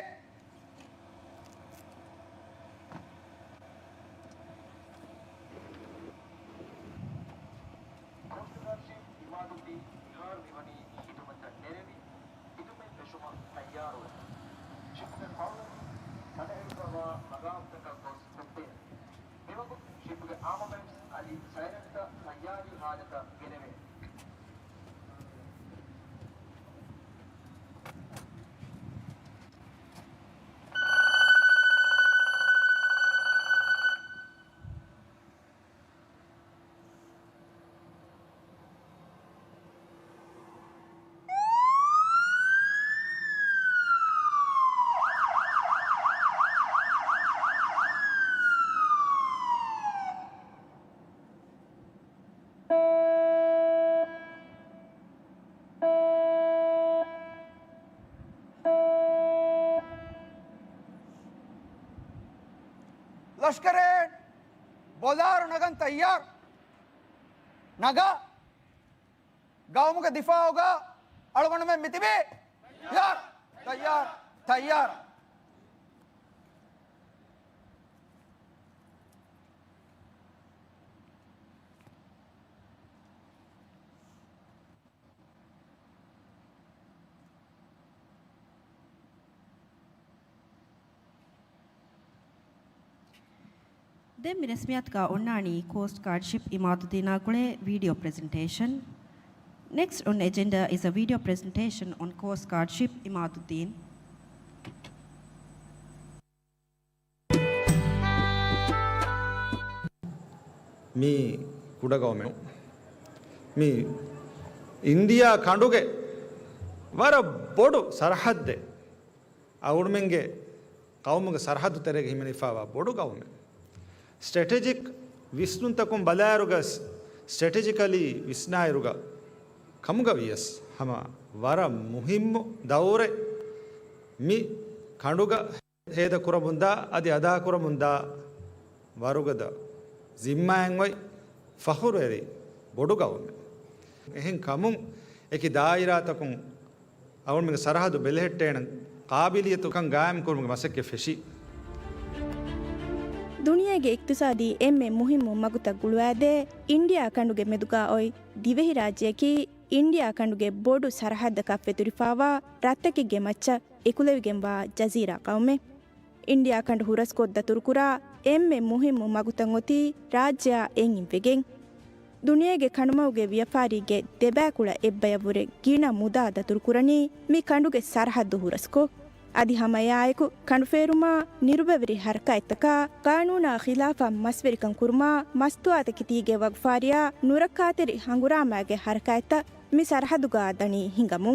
लश्करे बोदार नगन तैयार नगा गांव का दिफा होगा अड़गुण में मितिबे तैयार तैयार तैयार Then Miresmiat ka Onnani Coast Guard Ship Imaduddina Gule video presentation. Next on agenda is a video presentation on Coast Guard Ship Imaduddin. मी कुडगाव में मी इंडिया कांडुगे वार बोडो सरहद दे औड़मेंगे कौमग सरहद तेरेगे हिमनिफावा बोडो गाँव में स्ट्रेटेजिक विष्णु तकुम बलारुगस ಸ್ಟ್ರಾಟಜಿಕಲಿ ವಿಸ್ನಾಯರುಗ ಕಮುಗ ವಿಯಸ್ ಹಮ ವರ ಮುಹಿಮ್ಮು ದೌರೆ ಮಿ ಕಂಡುಗ ಹೇದ ಕುರ ಮುಂದ ಅದಿ ಅದಾ ಕುರ ಮುಂದ ವರುಗದ ಜಿಮ್ಮಾಯಂಗೊಯ್ ಫಹುರೆರಿ ಬೊಡುಗವಮೆ එහෙන් කමුන් ඒකි දායිරාතකුන් අවුන් මික සරහදු බෙලහෙට්ටේන කාබිලියතුකන් ගායම් කුරුමක මසක්කෙ ෆෙෂි ದುನಿಯಾಗೆ ಇಕ್ತಿಸಾದಿ ಎಮ್ಮೆ ಮುಹಿಮ್ಮು ಮಗುತ ಗುಳುವಾದೆ ಇಂಡಿಯಾ ಕಂಡುಗೆ ಮೆದುಗಾ ಒಯ್ ದಿವೆಹಿ ರಾಜ್ಯಕಿ ಇಂಡಿಯಾ ಕಂಡುಗೆ ಬೋಡು ಸರಹದ್ದ ಕಪ್ಪೆತುರಿಫಾವಾ ರತ್ತಕಿಗೆ ಮಚ್ಚ ಎಕುಲೆವಿಗೆಂಬ ಜಜೀರಾ ಕೌಮೆ ಇಂಡಿಯಾ ಕಂಡು ಹುರಸ್ಕೊದ್ದ ತುರುಕುರಾ ಎಮ್ಮೆ ಮುಹಿಮ್ಮು ಮಗುತಂ ಒತಿ ರಾಜ್ಯ ಎಂಗಿಂವೆಗೆಂ ದುನಿಯಾಗೆ ಕಣುಮವುಗೆ ವ್ಯಾಪಾರಿಗೆ ದೆಬಾಕುಳ ಎಬ್ಬಯವುರೆ ಗೀಣ ಮುದಾದ ತುರುಕುರನಿ ಮಿ ಕಂಡುಗೆ ಸರಹದ್ದು ಹುರಸ್ಕೊ ಅದಿ ಹಮಯಾಯಕು ಕಣುಫೇರುಮಾ ನಿರುಬೆವರಿ ಹರಕಾಯ್ತಕ ಕಾನೂನಾ ಖಿಲಾಫಾ ಮಸ್ವೆರಿಕಂ ಕುರುಮಾ ಮಸ್ತುಆತ ಕಿತಿಗೆ ವಗ್ಫಾರಿಯಾ ನುರಕ್ಕಾತೆರಿ ಹಂಗುರಾಮಾಗೆ ಹರಕಾಯ್ತ ಮಿ ಸರಹದ್ದುಗಾ ದಣಿ ಹಿಂಗಮು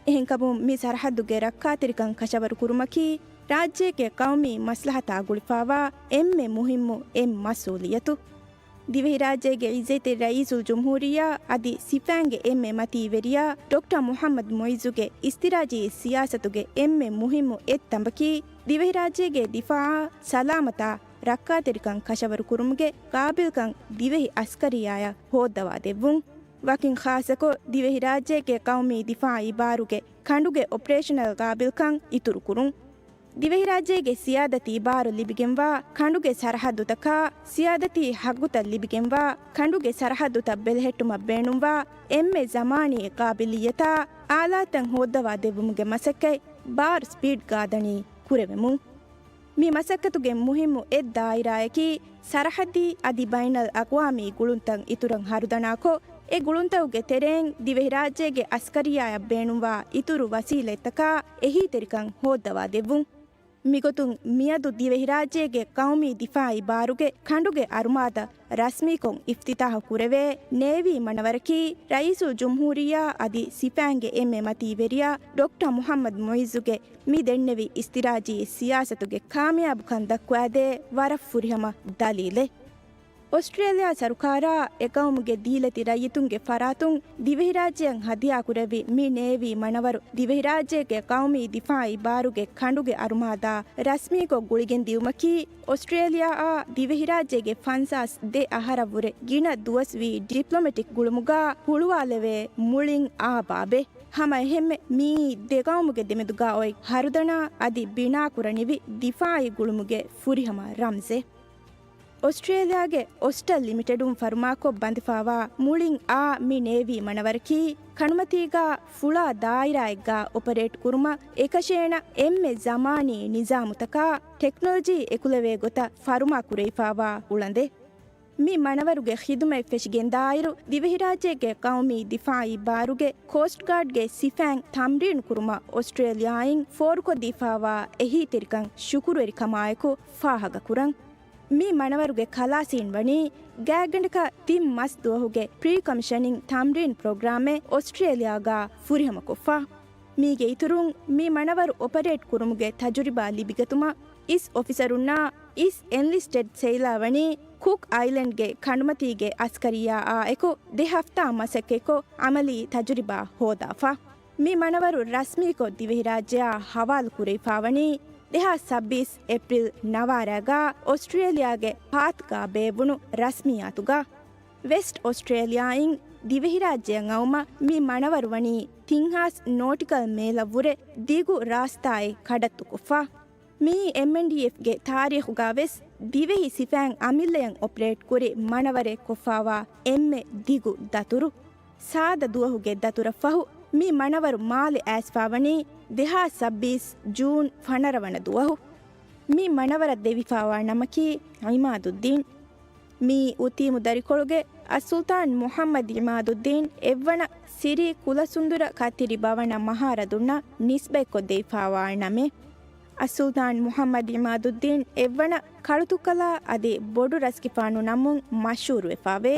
ಎಹೆಂಕಮು ಮಿ ಸರಹದ್ದುಗೆ ರಕ್ಕಾತೆರಿಕಂ ಕಶವರು ಕುರುಮಕಿ ರಾಜ್ಯಕ್ಕೆ ಕೌಮಿ ಮಸ್ಲಹತಾ ಗುಳಿಫಾವಾ ಎಮ್ಮೆ ಮುಹಿಮ್ಮು ಎಂ ಮಸೂಲಿಯತು ದಿವೆಹಿ ರಾಜ್ಯಗೆ ಇಜ್ಜತೆ ರಯೀಸುಲ್ ಜುಮ್ಹೂರಿಯಾ ಅದಿ ಸಿಫಾಂಗೆ ಎಮ್ಮೆ ಮತೀವೆರಿಯಾ ಡಾಕ್ಟರ್ ಮುಹಮ್ಮದ್ ಮೊಯ್ಜುಗೆ ಇಸ್ತಿರಾಜಿ ಸಿಯಾಸತುಗೆ ಎಮ್ಮೆ ಮುಹಿಮ್ಮು ಎತ್ತಂಬಕಿ ದಿವೆಹಿ ರಾಜ್ಯಗೆ ದಿಫಾ ಸಲಾಮತಾ ರಕ್ಕಾತೆರಿಕಂ ಕಶವರು ಕುರುಮುಗೆ ಕಾಬಿಲ್ಕಂ ದಿವೆಹಿ ಅಸ್ಕರಿಯಾಯ ಹೋದ್ದವಾ ದೆವ್ವುಂ ವಕಿನ್ ಖಾಸಕೊ ದಿವೆಹಿ ರಾಜ್ಯಗೆ ಕೌಮಿ ದಿಫಾ ಇಬಾರುಗೆ ಕಂಡುಗೆ ಆಪರೇಷನಲ್ ಕಾಬಿಲ್ಕಂ ಇತುರು ಕುರುಂ ದಿವೆಹಿ ರಾಜ್ಯಗೆ ಸಿಯಾದತಿ ಬಾರು ಲಿಬಿಗೆಂವಾ ಕಂಡುಗೆ ಸರಹದ್ದುತಕ ಸಿಯಾದತಿ ಹಗ್ಗುತ ಲಿಬಿಗೆಂವಾ ಕಂಡುಗೆ ಸರಹದ್ದುತ ಬೆಲೆಹೆಟ್ಟುಮ ಬೇಣುಂವಾ ಎಮ್ಮೆ ಜಮಾನಿ ಕಾಬಿಲಿಯತ ಆಲಾತಂ ಹೋದ್ದವಾ ದೆವ್ವುಮುಗೆ ಮಸಕ್ಕೈ ಬಾರ್ ಸ್ಪೀಡ್ ಗಾದಣಿ ಕುರೆವೆಮು ಮಿ ಮಸಕ್ಕತುಗೆ ಮುಹಿಮ್ಮು ಎದ್ದಾಯಿರಾಯಕಿ ಸರಹದ್ದಿ ಅದಿ ಬೈನಲ್ ಅಕ್ವಾಮಿ ಗುಳುಂತಂ ಇತುರಂ ಹರುದನಾಕೊ ಎ ಗುಳುಂತವುಗೆ ತೆರೆಂ ದಿವೆಹಿ ರಾಜ್ಯಗೆ ಅಸ್ಕರಿಯಾಯ ಬೇಣುಂವಾ ಇತುರು ವಸೀಲೆತ್ತಕ ಎಹಿ ತೆರಿಕಂ ಹೋದ್ದವಾ ದೆವ್ವುಂ ಮಿಗೊತುಂ ಮಿಯದು ದಿವೆಹಿ ರಾಜ್ಯಗೆ ಕೌಮಿ ದಿಫಾಯಿ ಬಾರುಗೆ ಕಂಡುಗೆ ಅರುಮಾದ ರಸ್ಮೀಕೊಂ ಇಫ್ತಿತಾಹ ಕುರೆವೆ ನೇವಿ ಮಣವರಕಿ ರಯೀಸು ಜುಮ್ಹೂರಿಯಾ ಅದಿ ಸಿಫಾಂಗೆ ಎಮ್ಮೆ ಮತೀವೆರಿಯಾ ಡಾಕ್ಟರ್ ಮುಹಮ್ಮದ್ ಮೊಯ್ಜುಗೆ ಮಿ ದೆಣ್ಣೆವಿ ಇಸ್ತಿರಾಜಿ ಸಿಯಾಸತುಗೆ ಕಾಮಯಾಬು ಕಂ ದಕ್ವಾದೆ ವರಫ್ ಫುರಿಹಮ ದಲೀಲೆ ಆಸ್ಟ್ರೇಲಿಯಾ ಸರ್ಕಾರ ಎಕೌಮುಗೆ ದೀಲತಿ ರೈತುಂಗೆ ಫರಾತುಂ ದಿವೆಹಿ ರಾಜ್ಯಂ ಹದಿಯಾ ಕುರೆವಿ ಮಿ ನೇವಿ ಮಣವರು ದಿವೆಹಿ ರಾಜ್ಯಗೆ ಕೌಮಿ ದಿಫಾಯಿ ಬಾರುಗೆ ಕಂಡುಗೆ ಅರುಮಾದ ರಸ್ಮೀಗೊ ಗುಳಿಗೆನ್ ದಿಯುಮಕಿ ಆಸ್ಟ್ರೇಲಿಯಾ ಆ ದಿವೆಹಿ ರಾಜ್ಯಗೆ ಫನ್ಸಾಸ್ ದೆ ಅಹರವುರೆ ಗಿಣ ದುವಸ್ವಿ ಡಿಪ್ಲೊಮೆಟಿಕ್ ಗುಳುಮುಗ ಹುಳುವಾಲೆವೆ ಮುಳಿಂ ಆ ಬಾಬೆ ಹಮ ಹೆಮ್ಮೆ ಮೀ ದೆಗೌಮುಗೆ ದೆಮೆದುಗಾ ಒಯ್ ಹರುದಣ ಅದಿ ಬಿಣಾ ಕುರಣಿವಿ ದಿಫಾಯಿ ಗುಳುಮುಗೆ ಫುರಿಹಮ ರಂಜೆ ಆಸ್ಟ್ರೇಲಿಯಾಗೆ ಒಸ್ಟಲ್ ಲಿಮಿಟೆಡುಂ ಫರ್ಮಾಕೊ ಬಂದಿಫಾವಾ ಮುಳಿಂ ಆ ಮಿ ನೇವಿ ಮಣವರಕಿ ಕಣುಮತೀಗ ಫುಳಾ ದಾಯಿರಾಯಗ್ಗ ಆಪರೇಟ್ ಕುರುಮ ಏಕಶೇಣ ಎಮ್ಮೆ ಜಮಾನಿ ನಿಜಾಮುತಕ ಟೆಕ್ನಾಲಜಿ ಎಕುಲೆವೆ ಗೊತ ಫರುಮಾ ಕುರೈಫಾವಾ ಉಳಂದೆ ಮಿ ಮಣವರುಗೆ ಖಿದುಮೈ ಫೆಶಿಗೆಂದಾಯಿರು ದಿವೆಹಿ ರಾಜ್ಯಗೆ ಕೌಮಿ ದಿಫಾಯಿ ಬಾರುಗೆ ಕೋಸ್ಟ್ ಗಾರ್ಡ್ಗೆ ಸಿಫಾಂಗ್ ತಮ್ರೀನ್ ಕುರುಮ ಆಸ್ಟ್ರೇಲಿಯಾಯಿಂ ಫೋರ್ಕೊ ದಿಫಾವಾ ಎಹಿ ತೆರಿಕಂ ಶುಕುರುವೆರಿ ಕಮಾಯಕು ಫಾಹಗ ಕುರಂ ಮೀ ಮಣವರುಗೆ ಖಲಾಸೀನ್ ವಣಿ ಗ್ಯಾಗಂಡಕ ತಿಮ್ ಮಸ್ ದುವಹುಗೆ ಪ್ರೀ ಕಮಿಷನಿಂಗ್ ತಮ್ರೀನ್ ಪ್ರೋಗ್ರಾಮೆ ಆಸ್ಟ್ರೇಲಿಯಾಗ ಫುರಿಹಮ ಕೊಫ್ಫಾ ಮೀಗೆ ಇತುರುಂ ಮೀ ಮಣವರು ಆಪರೇಟ್ ಕುರುಮುಗೆ ತಜುರಿಬಾ ಲಿಬಿಗತುಮ ಇಸ್ ಆಫೀಸರುನ್ನಾ ಇಸ್ ಎನ್ಲಿಸ್ಟೆಡ್ ಸೈಲಾವಣಿ ಕುಕ್ ಐಲೆಂಡ್ಗೆ ಕಣುಮತಿಗೆ ಅಸ್ಕರಿಯಾ ಆ ಎಕೊ ದೆಹಫ್ತಾ ಮಸಕ್ಕೆಕೊ ಅಮಲಿ ತಜುರಿಬಾ ಹೋದಾಫಾ ಮೀ ಮಣವರು ರಸ್ಮೀಕೊ ದಿವೆಹಿ ರಾಜ್ಯ ಹವಾಲ್ ಕುರೈಫಾವಣಿ 2026 ಏಪ್ರಿಲ್ ನವಾರಗ ಆಸ್ಟ್ರೇಲಿಯಾಗೆ ಪಾತ್ಗಾ ಬೇವುಣು ರಸ್ಮಿಯಾತುಗ ವೆಸ್ಟ್ ಆಸ್ಟ್ರೇಲಿಯಾಯಿಂ ದಿವೆಹಿ ರಾಜ್ಯಂ ಅವಮ ಮಿ ಮಣವರುವಣಿ ತಿಂಹಾಸ್ ನೋಟಿಕಲ್ ಮೇಲವುರೆ ದಿಗು ರಾಸ್ತಾಯಿ ಕಡತ್ತು ಕುಫಾ ಮೀ ಎಂಎನ್ಡಿಎಫ್ಗೆ ತಾರೀಖುಗಾ ವೆಸ್ ದಿವೆಹಿ ಸಿಫಾಂಗ್ ಅಮಿಲ್ಲೆಯಂ ಆಪರೇಟ್ ಕುರಿ ಮಣವರೆ ಕೊಫಾವಾ ಎಮ್ಮೆ ದಿಗು ದತುರು ಸಾದ ದುವಹುಗೆ ದತುರ ಫಹು ಮೀ ಮಣವರು ಮಾಲೆ ಆಸ್ಫಾವಣಿ 2026 June ಫಣರವಣ ದುವಹು me ಮಣವರ ದೆವಿಫಾವಾ ನಮಕಿ Imaduddin me ಉತೀಮು ದರಿಕೊಳುಗೆ ಅಸುಲ್ತಾನ್ Muhammad Imaduddin ಎವ್ವಣ ಸಿರಿ ಕುಲಸುಂದುರ ಕತಿರಿ ಬವಣ ಮಹಾರದುಣ್ಣ ನಿಸ್ಬೆಕೊ ದೆವಿಫಾವಾ ನಮೆ ಅಸುಲ್ತಾನ್ ಮುಹಮ್ಮದ್ ಇಮಾದುದ್ದೀನ್ ಎವ್ವಣ ಕಳುತುಕಲ ಅದೆ ಬೊಡು ರಸ್ಕಿಫಾನು ನಮ್ಮುಂ ಮಶೂರು ಎಫಾವೆ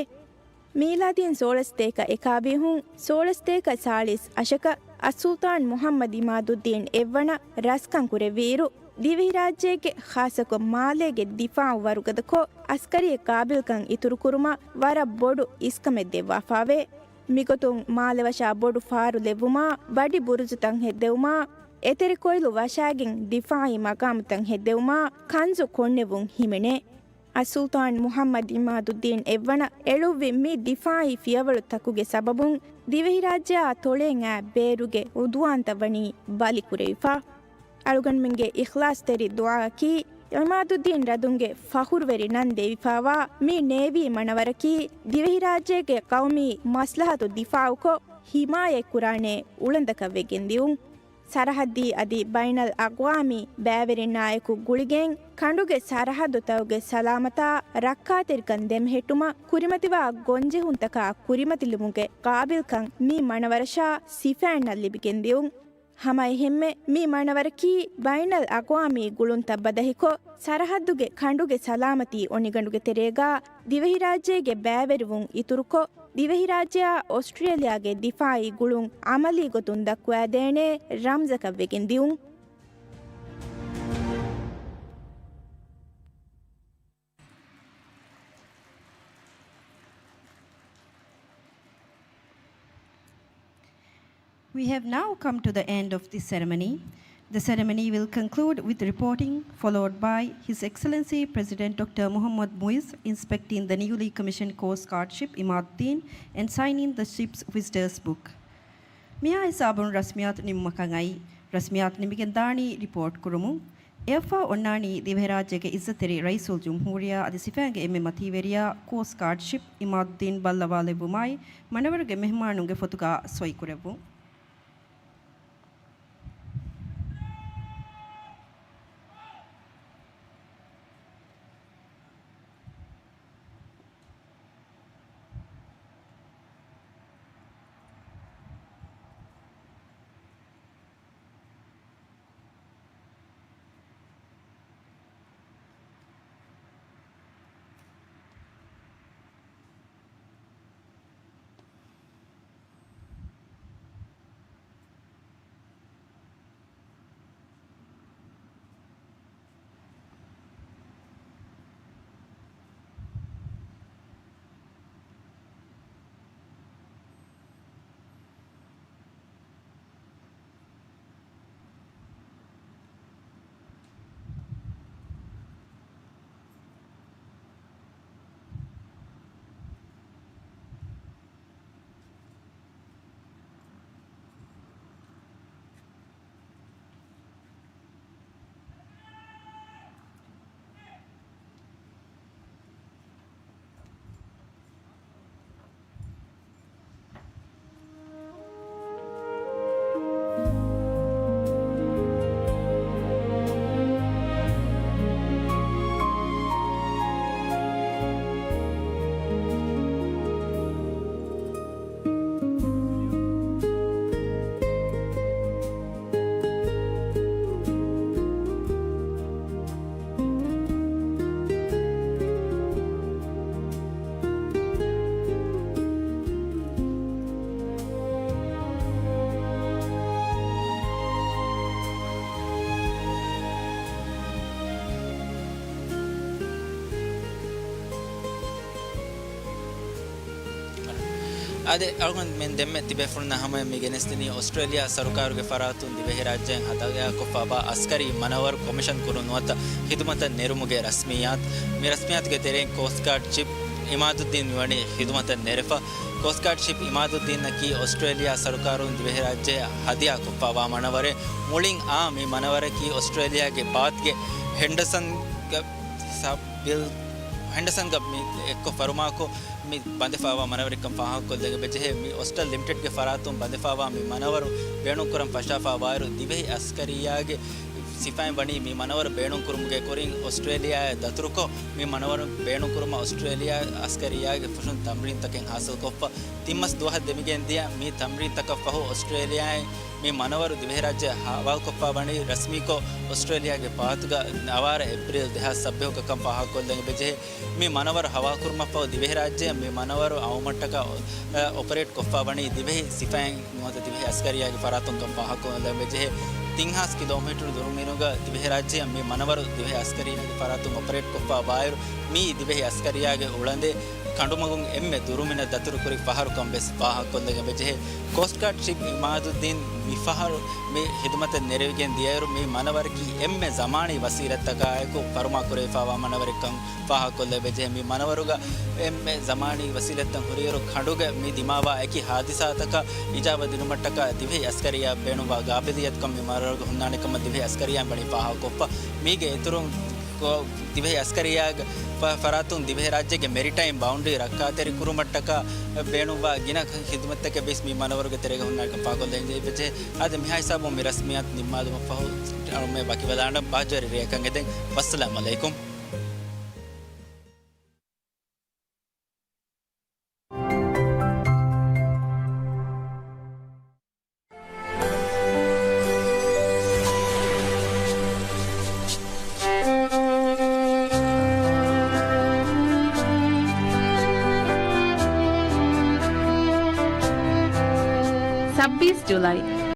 ಮೀಲಾದಿಯನ್ ಸೋಳಸ್ತೇಕ ಎಕಾಬಿಹುಂ ಸೋಳಸ್ತೇಕ ಸಾಳಿಸ್ ಅಶಕ ಅಸುಲ್ತಾನ್ ಮುಹಮ್ಮದ್ ಇಮಾದುದ್ದೀನ್ ಎವ್ವಣ ರಸ್ಕಂಕುರೆ ವೀರು ದಿವೆಹಿ ರಾಜ್ಯಕ್ಕೆ ಖಾಸಕ ಮಾಲೆಗೆ ದಿಫಾ ವರುಗದಕೊ ಅಸ್ಕರಿಯ ಕಾಬಿಲ್ಕಂ ಇತುರು ಕುರುಮ ವರ ಬೋಡು ಇಸ್ಕಮೆದ್ದೆ ವಾಫಾವೆ ಮಿಗೊತುಂ ಮಾಲೆ ವಶಾ ಬೋಡು ಫಾರು ಲೆವುಮಾ ಬಡಿ ಬುರುಜುತಂ ಹೆದ್ದೆವುಮಾ ಎತೆರಿ ಕೊಯ್ಲು ವಶಾಗಿಂ ದಿಫಾಯಿ ಮಕಾಮುತಂ ಹೆದ್ದೆವುಮಾ ಕಂಜು ಕೊಂನೆವುಂ ಹಿಮೆನೆ ಅಸುಲ್ತಾನ್ ಮುಹಮ್ಮದ್ ಇಮಾದುದ್ದೀನ್ ಎವ್ವಣ ಎಳುವ್ವಿ ಮಿ ದಿಫಾಯಿ ಫಿಯವಳು ತಕುಗೆ ಸಬಬುಂ ದಿವೆಹಿ ರಾಜ್ಯ ತೊಳೆಂ ಆ ಬೇರುಗೆ ಉದುವಾಂತ ವಣಿ ಬಾಲಿಕುರೆಯಿಫಾ ಅಳುಗಣ್ಮಿಂಗೆ ಇಖ್ಲಾಸ್ ತೆರಿ ದುಆಕಿ ಇಮಾದುದ್ದೀನ್ ರದುಂಗೆ ಫಹುರ್ವೆರಿ ನನ್ ದೇವಿಫಾವಾ ಮಿ ನೇವಿ ಮಣವರಕಿ ದಿವೆಹಿ ರಾಜ್ಯಗೆ ಕೌಮಿ ಮಸ್ಲಹತು ದಿಫಾವುಕೊ ಹಿಮಾಯೆ ಕುರಾಣೆ ಉಳಂದಕವೆಗೆಂದಿಯುಂ ಸರಹದ್ದಿ ಅದಿ ಬೈನಲ್ ಅಗ್ವಾಮಿ ಬ್ಯಾವೆರಿ ನಾಯಕು ಗುಳಿಗೆಂ ಕಂಡುಗೆ ಸರಹದ್ದು ತವಗೆ ಸಲಾಮತಾ ರಕ್ಕಾತಿರ್ಕನ್ ದೆಮ್ಹೆಟ್ಟುಮ ಕುರಿಮತಿವಾ ಗೊಂಜೆ ಹುಂತಕ ಕುರಿಮತಿಲುಮುಗೆ ಕಾಬಿಲ್ಕಂ ಮೀ ಮಣವರಶಾ ಸಿಫ್ಯಾನ್ನಲ್ಲಿಬಿಗೆಂದಿಯುಂ ಹಮೈ ಹೆಮ್ಮೆ ಮೀ ಮಣವರಕಿ ಬೈನಲ್ ಅಗ್ವಾಮಿ ಗುಳುಂತ ಬದಹಿಕೊ ಸರಹದ್ದುಗೆ ಕಂಡುಗೆ ಸಲಾಮತಿ ಒಣಿಗಂಡುಗೆ ತೆರೆಗಾ ದಿವೆಹಿ ರಾಜ್ಯಗೆ ಬ್ಯಾವೆರುವುಂ ಇತುರುಕೊ ದಿವೆಹಿ ರಾಜ್ಯ ಆಸ್ಟ್ರೇಲಿಯಾಗೆ ದಿಫಾಯಿ ಗುಳುಂ ಅಮಲಿ ಗೊತುಂ ದಕ್ವಾದೇಣೆ ರಂಜಕವ್ವೆಗೆಂದಿಯುಂ We have now come to the end of this ceremony. The ceremony will conclude with reporting, followed by His Excellency President Dr. Muhammad Muiz inspecting the newly commissioned Coast Guard ship Imaduddin and signing the ship's visitors book. Miya isabun rasmiyat nimmakangai rasmiyat nimigendani report kurumu. Efa onnani Divehi Rajyage Izzateri Raisul Jumhuriya adi sifange emme mativeriya Coast Guard ship Imaduddin ballawale bumai manawarge mehmanunge fotuga soi kurevu. ade algon men demme tibe furna hama mi genestini Australia sarukaruge faratun divehi rajyen hadaga kofaba askari manawar commission kurunwata khidmata nerumuge rasmiyat me rasmiyat ge teren Coast Guard ship Imaduddin wani khidmata nerefa Coast Guard ship Imaduddin ki Australia sarukarun divehi rajye hadiya kofaba manaware mulin a me manaware ki Australia ge baat ge Henderson bil Henderson ga mi ekko farumako mi bandefawa manawarikkam faha kollege bejehe mi Ostal Limited ge faratum bandefawa mi manawaru beenun kuram pashafa wairu divehi askariyage sifain bani mi manawar beenun kurumuge korin Australia daturuko mi manawar beenun kuruma Australia askariyage fushun tamrin taken hasil koppa timmas duha demigen dia mi tamrin takaffahu Australia mi manawar divehi rajya hawal koppa bani rasmi ko Australia ge paatuga nawara April 2007 ka kam faha kollege bejehe mi manawar hawa kurma pa divehi rajya mi manawar awmattaka operate koppa bani divehi sifain nuwata divehi askariyage faratum kam faha kollege bejehe තිංහස් kilometre දුරමිනුග දිවෙහි රාජ්‍යය මේ මනවරු Dhivehi අස්කරීනගේ පරාතුන් operate කොප්පා බායරු මේ දිවෙහි අස්කරියාගේ උළන්දේ කඬුමගුන් එම්මෙ දුරුමින දතුරු කුරි පහරුකම් බෙස් පාහක් කොල්ලගේ බෙජෙහි ಕೋಸ್ಟ್ ಗಾರ್ಡ್ ಶಿಪ್ ಇಮಾದುದ್ದೀನ್ ವಿಫಹರು ಮೇ ಹಿದಮತ ನೆರವಿಗೆನ್ ದಿಯರು ಮೇ ಮನವರ್ಕಿ ಎಮ್ಮೆ ಜಮಾನಿ ವಸೀರತ್ತಕಾಯಕು ಪರಮಾ ಕುರೇಫಾವ ಮನವರಿಕಂ ಫಾಹ ಕೊಲ್ಲೆ ಬೆಜೆ ಮೇ ಮನವರುಗ ಎಮ್ಮೆ ಜಮಾನಿ ವಸೀರತ್ತಂ ಹುರಿಯರು ಖಂಡುಗ ಮೇ ದಿಮಾವಾ ಏಕಿ ಹಾದಿಸಾತಕ ಇಜಾಬ ದಿನುಮಟ್ಟಕ ದಿವೆ ಅಸ್ಕರಿಯಾ ಬೇಣುವಾ ಗಾಬಿಲಿಯತ್ ಕಂ ಮೇ ಮನವರುಗ ಹುನ್ನಾಣಿಕಮ ದಿವೆ ಅಸ್ಕರಿಯಾ ಬಣಿ ಫಾಹ ಕೊಪ್ಪ ಮೀಗೆ ಎತುರು ದಿವೆ ಅಸ್ಕರಿಯಾಗ ಫರಾತುನ್ ದಿವೆ ರಾಜ್ಯಗೆ ಮೆರಿಟೈಮ್ ಬೌಂಡ್ರಿ ರಕ್ಕಾತೆರಿ ಕುರುಮಟ್ಟಕ ಬೇಣುವಾ ಗಿನ ಖಿದ್ಮತ್ತಕ್ಕೆ ಬೇಸ್ ಮೀ ಮನವರುಗ ತೆರೆಗೆ ಹುನ್ನಾಣಿಕ ಪಾಗೊಲ್ಲೆ ಬೆಜೆ ಆದ ಮಿಹಾ ಹಿಸಾಬು ಮಿ ರಸ್ಮಿಯಾತ್ ನಿಮ್ಮಾದು ಫಹು ಮೇ ಬಾಕಿ ವದಾಂಡ ಬಾಜರಿ ರೇಕಂಗೆದೆ ವಸ್ಸಲಾಮು ಅಲೈಕುಂ জুলাই